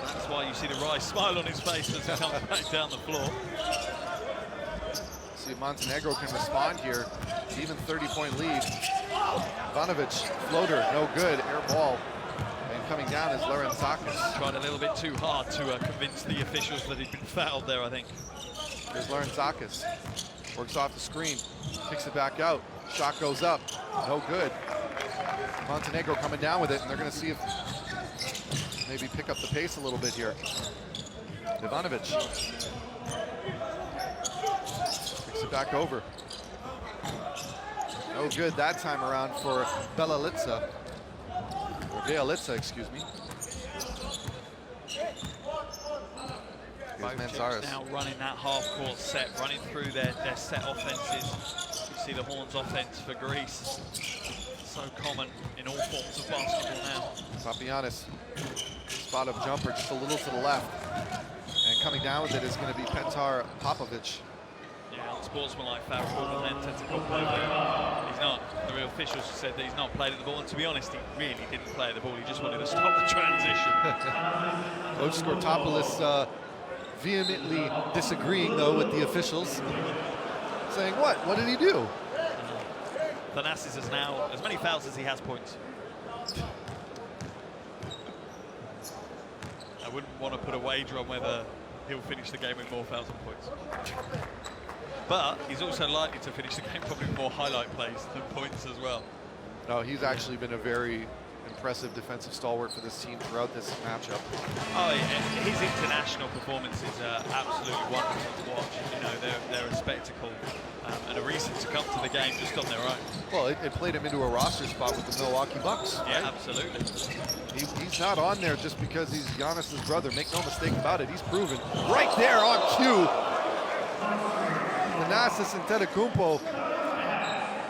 That's why you see the wry smile on his face as he comes back down the floor. See if Montenegro can respond here. Even 30-point lead. Ivanovic, floater, no good, air ball. And coming down is Laurenzakis. Tried a little bit too hard to convince the officials that he'd been fouled there, I think. There's Laurenzakis. Works off the screen, kicks it back out. Shot goes up, no good. Montenegro coming down with it, and they're gonna see if maybe pick up the pace a little bit here. Ivanovic. It back over. No good that time around for Bjelica. Or Bjelica, excuse me. Here's Manzares. Now running that half-court set, running through their set offenses. You see the horns offense for Greece. So common in all forms of basketball now. Papagiannis, spot up jumper just a little to the left. And coming down with it is going to be Petar Popovic. Unsportsmanlike foul call, and then Antetokounmpo. He's not. The real officials said that he's not played at the ball, and to be honest, he really didn't play at the ball. He just wanted to stop the transition. Coach Skortopoulos vehemently disagreeing, though, with the officials, saying, "What? What did he do?" Thanasis has now as many fouls as he has points. I wouldn't want to put a wager on whether he'll finish the game with more fouls and points. But he's also likely to finish the game probably with more highlight plays than points as well. No, he's actually been a very impressive defensive stalwart for this team throughout this matchup. Oh, yeah, his international performances are absolutely wonderful to watch. You know, they're a spectacle and a reason to come to the game just on their own. Well, it played him into a roster spot with the Milwaukee Bucks. Yeah, right? Absolutely. He's not on there just because he's Giannis's brother. Make no mistake about it. He's proven right there on cue. Thanasis Antetokounmpo.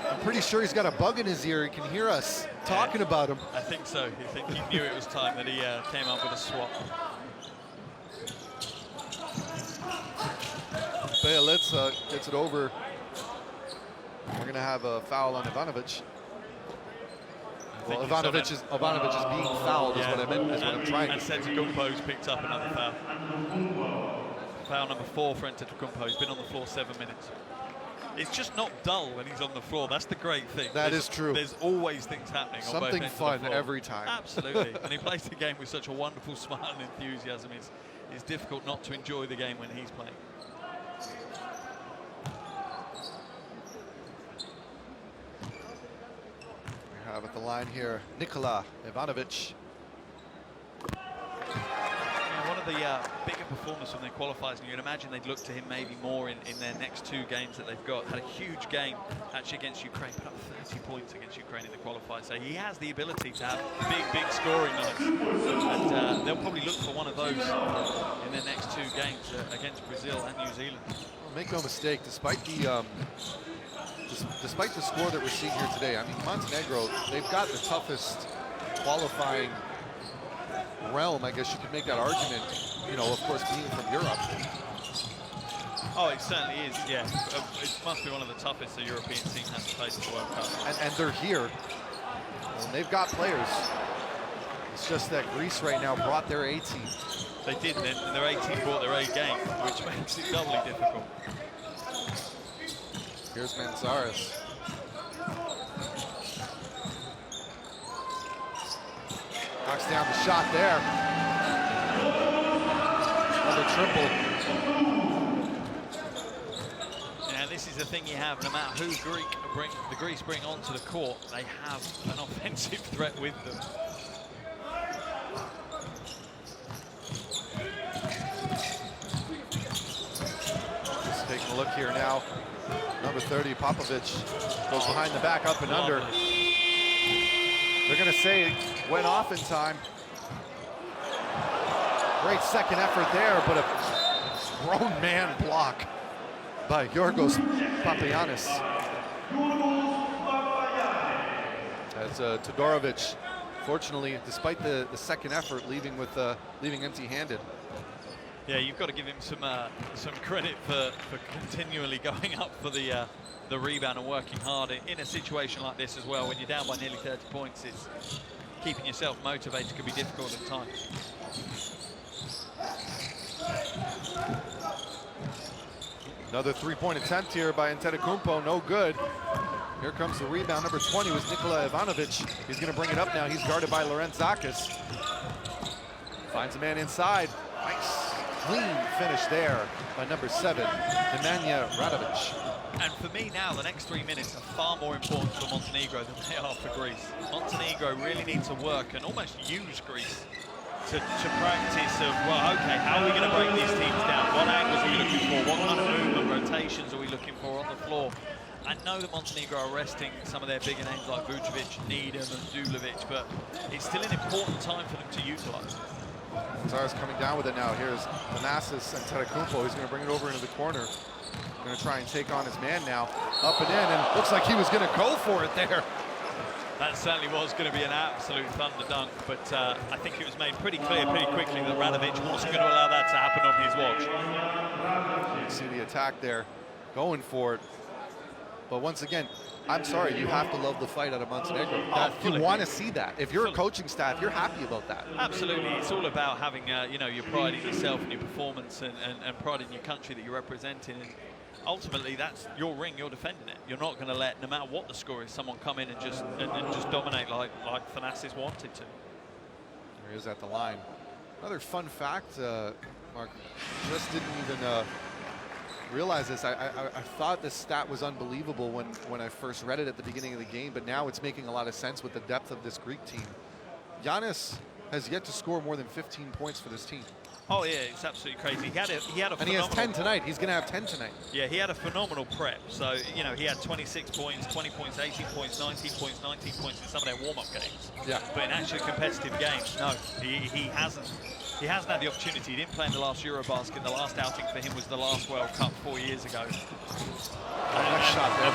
I'm pretty sure he's got a bug in his ear. He can hear us talking about him. I think so. I think he knew it was time that he came up with a swap. Bjelica gets it over. We're going to have a foul on Ivanovic. Well, Ivanovic is being fouled, is what I meant. Is what I'm trying to say. Antetokounmpo's picked up another foul. Foul number 4 for Antetokounmpo. He's been on the floor 7 minutes. It's just not dull when he's on the floor. That's the great thing. That is true. There's always things happening. Something on both fun ends of the floor. every time. Absolutely. And he plays the game with such a wonderful smile and enthusiasm. It's difficult not to enjoy the game when he's playing. We have at the line here Nikola Ivanovic. One of the bigger performers from their qualifiers, and you'd imagine they'd look to him maybe more in their next 2 games that they've got. Had a huge game actually against Ukraine, put up 30 points against Ukraine in the qualifier. So he has the ability to have big scoring nights. And they'll probably look for one of those in their next 2 games against Brazil and New Zealand. Well, make no mistake, despite the score that we're seeing here today, I mean, Montenegro, they've got the toughest qualifying realm, I guess you could make that argument, you know, of course, being from Europe. Oh, it certainly is, yeah. It must be one of the toughest a European team has to face at the World Cup. And they're here, and they've got players. It's just that Greece right now brought their A team. They did, and their A team brought their A game, which makes it doubly difficult. Here's Manzares. Knocks down the shot there. Another triple. Yeah, this is the thing you have, no matter who the Greece bring onto the court, they have an offensive threat with them. look here now. Number 30, Popovic, goes behind the back, up and under. They're gonna say it went off in time. Great second effort there, but a grown man block by Yorgos Papagiannis. As Todorovic, fortunately, despite the second effort, leaving empty-handed. Yeah, you've got to give him some credit for continually going up for the rebound and working hard in a situation like this as well. When you're down by nearly 30 points, it's keeping yourself motivated can be difficult at times. Another three-point attempt here by Antetokounmpo, no good. Here comes the rebound. Number 20 was Nikola Ivanovic. He's going to bring it up now. He's guarded by Lorenz Zakis. Finds a man inside. Nice, clean finish there by number 7, Nemanja Radovic. And for me now, the next 3 minutes are far more important for Montenegro than they are for Greece. Montenegro really need to work and almost use Greece to practice of, well, okay, how are we going to break these teams down? What angles are we looking for? What kind of movement, rotations are we looking for on the floor? I know that Montenegro are resting some of their bigger names like Vucevic, Needham and Dulovic, but it's still an important time for them to utilize. Zara's coming down with it now. Here's Thanasis Antetokounmpo. He's going to bring it over into the corner. Going to try and take on his man now. Up and in, and looks like he was going to go for it there. That certainly was going to be an absolute thunder dunk, but I think it was made pretty clear pretty quickly that Radovic wasn't going to allow that to happen on his watch. You see the attack there, going for it. But once again, I'm sorry, you have to love the fight out of Montenegro. You want to see that. If you're a coaching staff, you're happy about that. Absolutely. It's all about having you know, your pride in yourself and your performance and pride in your country that you're representing. And ultimately, that's your ring, you're defending it. You're not going to let, no matter what the score is, someone come in and just dominate like Thanasis wanted to. There he is at the line. Another fun fact, Mark, just didn't even realize this. I thought this stat was unbelievable when I first read it at the beginning of the game, but now it's making a lot of sense with the depth of this Greek team. Giannis has yet to score more than 15 points for this team. Oh yeah, it's absolutely crazy. He had a and he has 10 tonight. He's going to have 10 tonight. Yeah, he had a phenomenal prep. So, you know, he had 26 points, 20 points, 18 points, 19 points, 19 points in some of their warm-up games. Yeah. But in actually competitive games, no, he hasn't. He hasn't had the opportunity. He didn't play in the last Eurobasket. The last outing for him was the last World Cup 4 years ago. And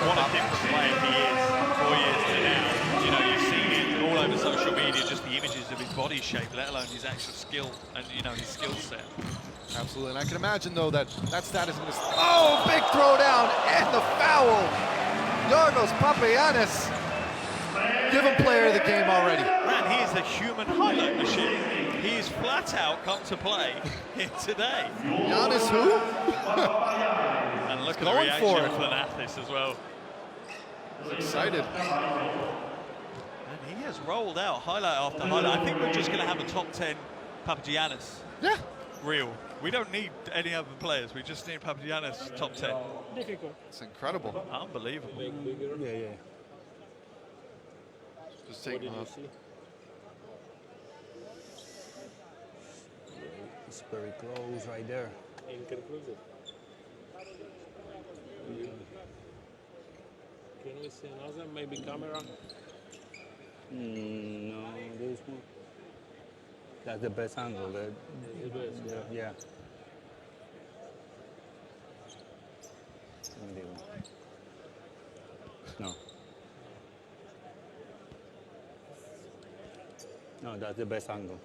what a different player he is 4 years to now. You know, you've seen it all over social media, just the images of his body shape, let alone his actual skill and, you know, his skill set. Absolutely, and I can imagine, though, that stat is going to... Oh, big throwdown and the foul! Yorgos Papagiannis. Give him player of the game already. Man, he is a human highlight machine. He's flat out come to play here today. Giannis who? And look at the reaction of Thanasis as well. He's excited. And he has rolled out highlight after highlight. I think we're just going to have a top 10 Papagiannis. Yeah. Real. We don't need any other players. We just need Papagiannis top 10. Difficult. It's incredible. Unbelievable. Yeah. Just take him off. It's very close right there. Inconclusive. Can we see another, maybe camera? No, this one. That's the best angle. That's the best, yeah. No. No, that's the best angle.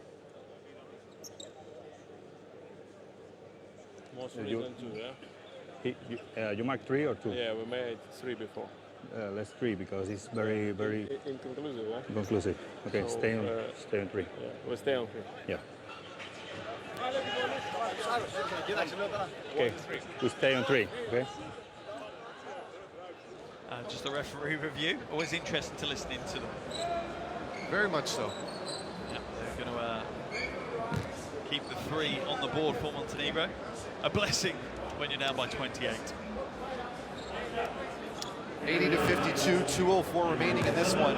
Most recent 2, yeah? You marked 3 or 2? Yeah, we made 3 before. Let's 3 because it's very inconclusive, yeah? Inconclusive. Okay, So, stay on 3. Yeah, we'll stay on 3. Yeah. Okay, we stay on 3, okay? Just a referee review. Always interesting to listen into them. Very much so. Yeah, they're going to keep the 3 on the board for Montenegro. A blessing when you're down by 28. 80-52, 2:04 remaining in this one.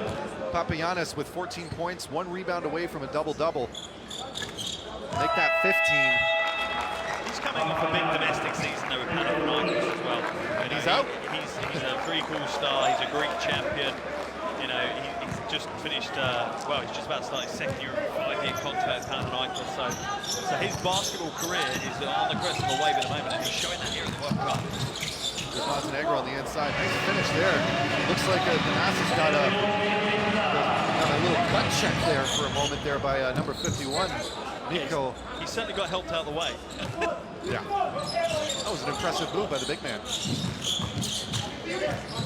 Papagiannis with 14 points, 1 rebound away from a double-double. Make that 15. He's just coming off a big domestic season though with Panathinaikos as well. And he's out. He's a Greek all-star, he's a Greek champion. You know, he's just finished, well, he's just about to start his second year of a 5-year contract with Panathinaikos. So his basketball career is on the crest of a wave at the moment, and he's showing that here in the World Cup. There's Montenegro on the inside. Nice finish there. Looks like Danasis got a little gut check there for a moment there by number 51, Nico. He certainly got helped out of the way. Yeah. That was an impressive move by the big man.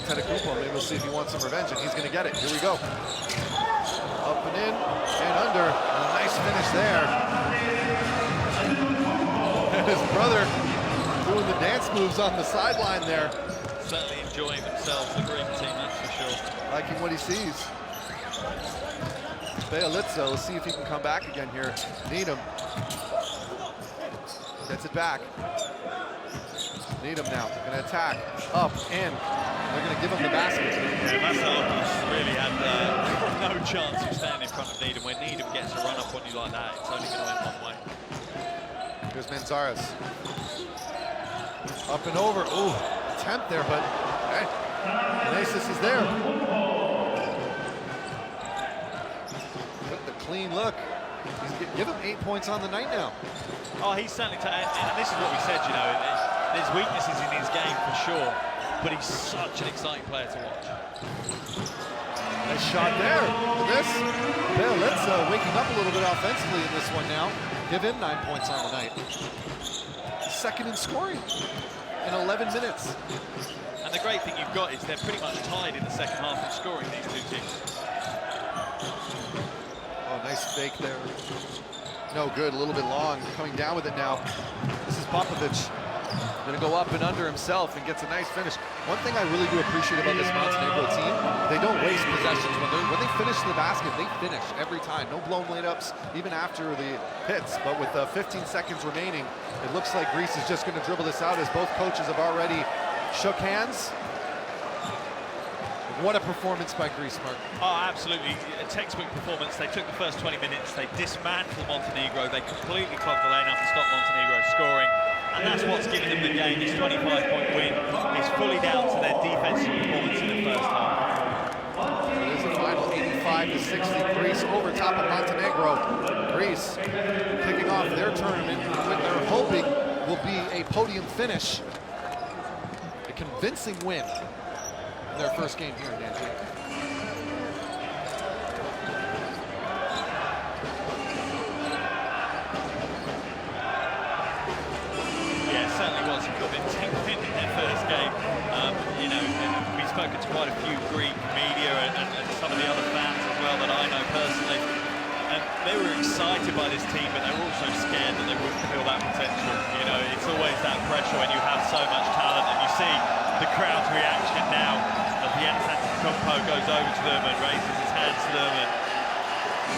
Tedekupo, maybe we'll see if he wants some revenge, and he's going to get it. Here we go. Up and in, and under. And a nice finish there. And his brother doing the dance moves on the sideline there. Certainly enjoying themselves, the Greek team, that's for sure. Liking what he sees. Bealitza, let's see if he can come back again here. Needham. Gets it back. Needham now, gonna attack, up, in. They're gonna give him the basket. Yeah, Vasilopoulos really had no chance of standing in front of Needham. When Needham gets a run up on you like that, it's only gonna win one way. Here's Manzaras. Up and over, ooh, attempt there, but hey, Nasis is there. Look at the clean look. Give him 8 points on the night now. Oh, he's certainly, and this is what we said, you know, there's weaknesses in his game for sure, but he's such an exciting player to watch. Nice shot there. Look at this. Bealitza waking up a little bit offensively in this one now. Give him 9 points on the night. Second in scoring in 11 minutes. And the great thing you've got is they're pretty much tied in the second half in scoring, these two teams. Oh, nice fake there. No good, a little bit long. Coming down with it now. This is Popovic. Gonna go up and under himself and gets a nice finish. One thing I really do appreciate about this Montenegro team, they don't waste possessions. When they finish the basket, they finish every time. No blown layups, even after the hits. But with 15 seconds remaining, it looks like Greece is just gonna dribble this out as both coaches have already shook hands. What a performance by Greece, Mark. Oh, absolutely. A textbook performance. They took the first 20 minutes, they dismantled Montenegro, they completely clogged the lane up to stop Montenegro scoring. And that's what's given them the game. This 25-point win is fully down to their defensive performance in the first half. It is the final 85-60. Greece over top of Montenegro. Greece kicking off their tournament with what they're hoping will be a podium finish. A convincing win in their first game here in Nanjing. Yeah, it certainly was a convincing win in their first game. You know, we've spoken to quite a few Greek media and some of the other fans as well that I know personally. And they were excited by this team, but they were also scared that they wouldn't feel that potential. You know, it's always that pressure when you have so much talent, and you see the crowd's reaction now as Giannis Antetokounmpo goes over to them and raises his hands to them. And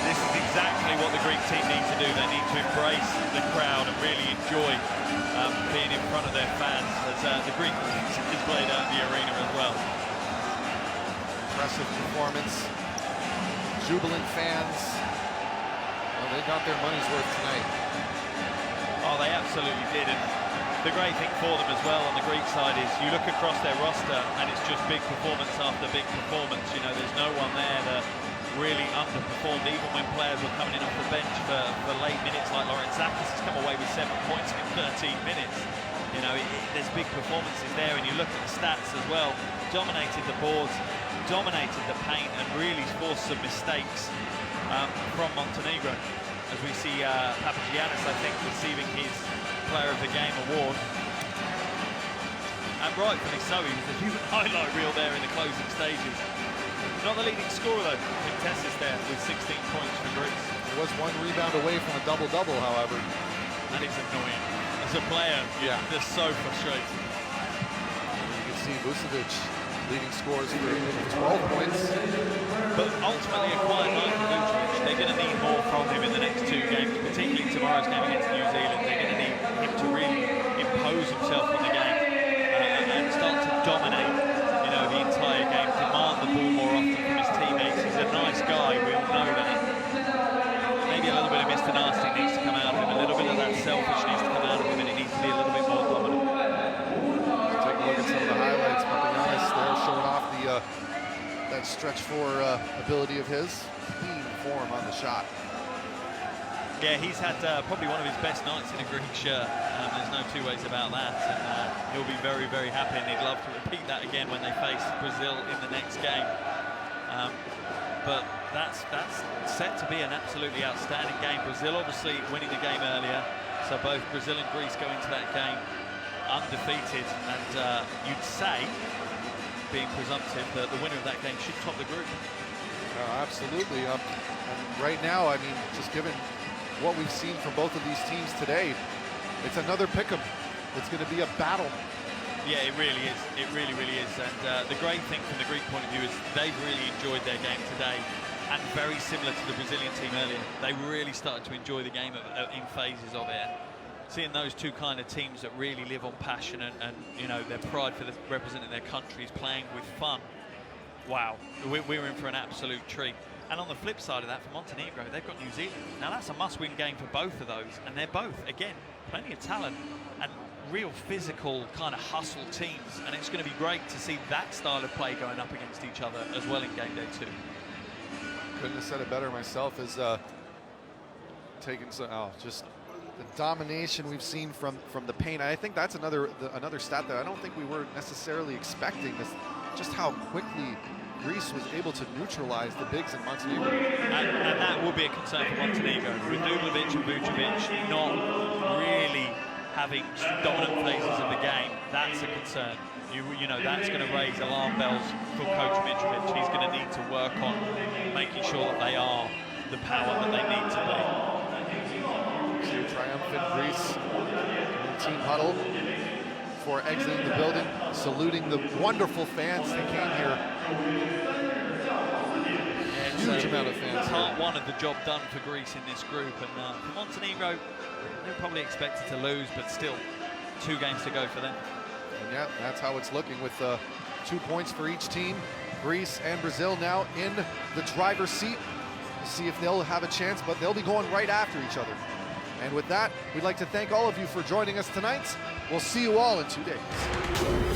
this is exactly what the Greek team need to do. They need to embrace the crowd and really enjoy being in front of their fans as the Greek is played out in the arena as well. Impressive performance. Jubilant fans. Well, they got their money's worth tonight. Oh, they absolutely did. And the great thing for them as well on the Greek side is you look across their roster and it's just big performance after big performance. You know, there's no one there that really underperformed, even when players were coming in off the bench for late minutes, like Lorenzakis has come away with 7 points in 13 minutes. You know, there's big performances there, and you look at the stats as well. Dominated the boards, dominated the paint, and really forced some mistakes from Montenegro. As we see Papagiannis, I think, receiving his Player of the Game award. And rightfully so, he was the human highlight reel there in the closing stages. Not the leading scorer though, Tessis there with 16 points for Greece. There was one rebound away from a double-double, however. That is annoying. As a player, yeah, they're so frustrating. You can see Vucevic leading scores for 12 points. But ultimately, a quiet night for Vucevic. They're going to need more from him in the next 2 games, particularly tomorrow's game against New Zealand. They're going to need him to really impose himself on the game and start to dominate, you know, the entire game, demand the ball more often from his teammates. He's a nice guy, we all know that. Maybe a little bit of Mr. Nasty needs to come out of him, a little bit of that selfish needs to come out of him, and it needs to be a stretch for ability of his. Clean form on the shot. Yeah, he's had probably one of his best nights in a Greek shirt. There's no two ways about that. And he'll be very, very happy, and he'd love to repeat that again when they face Brazil in the next game. But that's set to be an absolutely outstanding game. Brazil obviously winning the game earlier, so both Brazil and Greece go into that game undefeated, and you'd say, being presumptive, that the winner of that game should top the group. Absolutely. And right now, I mean, just given what we've seen from both of these teams today, it's another pick'em. It's going to be a battle. Yeah, it really is. It really, really is. And the great thing from the Greek point of view is they've really enjoyed their game today, and very similar to the Brazilian team earlier. They really started to enjoy the game in phases of it. Seeing those two kind of teams that really live on passion and you know, their pride for representing their countries, playing with fun. Wow, we're in for an absolute treat. And on the flip side of that, for Montenegro, they've got New Zealand. Now that's a must-win game for both of those, and they're both, again, plenty of talent and real physical kind of hustle teams, and it's going to be great to see that style of play going up against each other as well in game day 2. Couldn't have said it better myself, as taking some, just the domination we've seen from the paint. I think that's another stat that I don't think we were necessarily expecting, is just how quickly Greece was able to neutralize the bigs in Montenegro. And that will be a concern for Montenegro. With Dubljevic and Vucevic not really having dominant phases of the game, that's a concern. You know, that's going to raise alarm bells for Coach Mitrovic. He's going to need to work on making sure that they are the power that they need to be. So triumphant Greece in team huddle before exiting the building, saluting the wonderful fans that came here. Huge amount of fans. Part one of the job done for Greece in this group, and for Montenegro, they're probably expected to lose, but still 2 games to go for them. And yeah, that's how it's looking, with 2 points for each team. Greece and Brazil now in the driver's seat. We'll see if they'll have a chance, but they'll be going right after each other. And with that, we'd like to thank all of you for joining us tonight. We'll see you all in 2 days.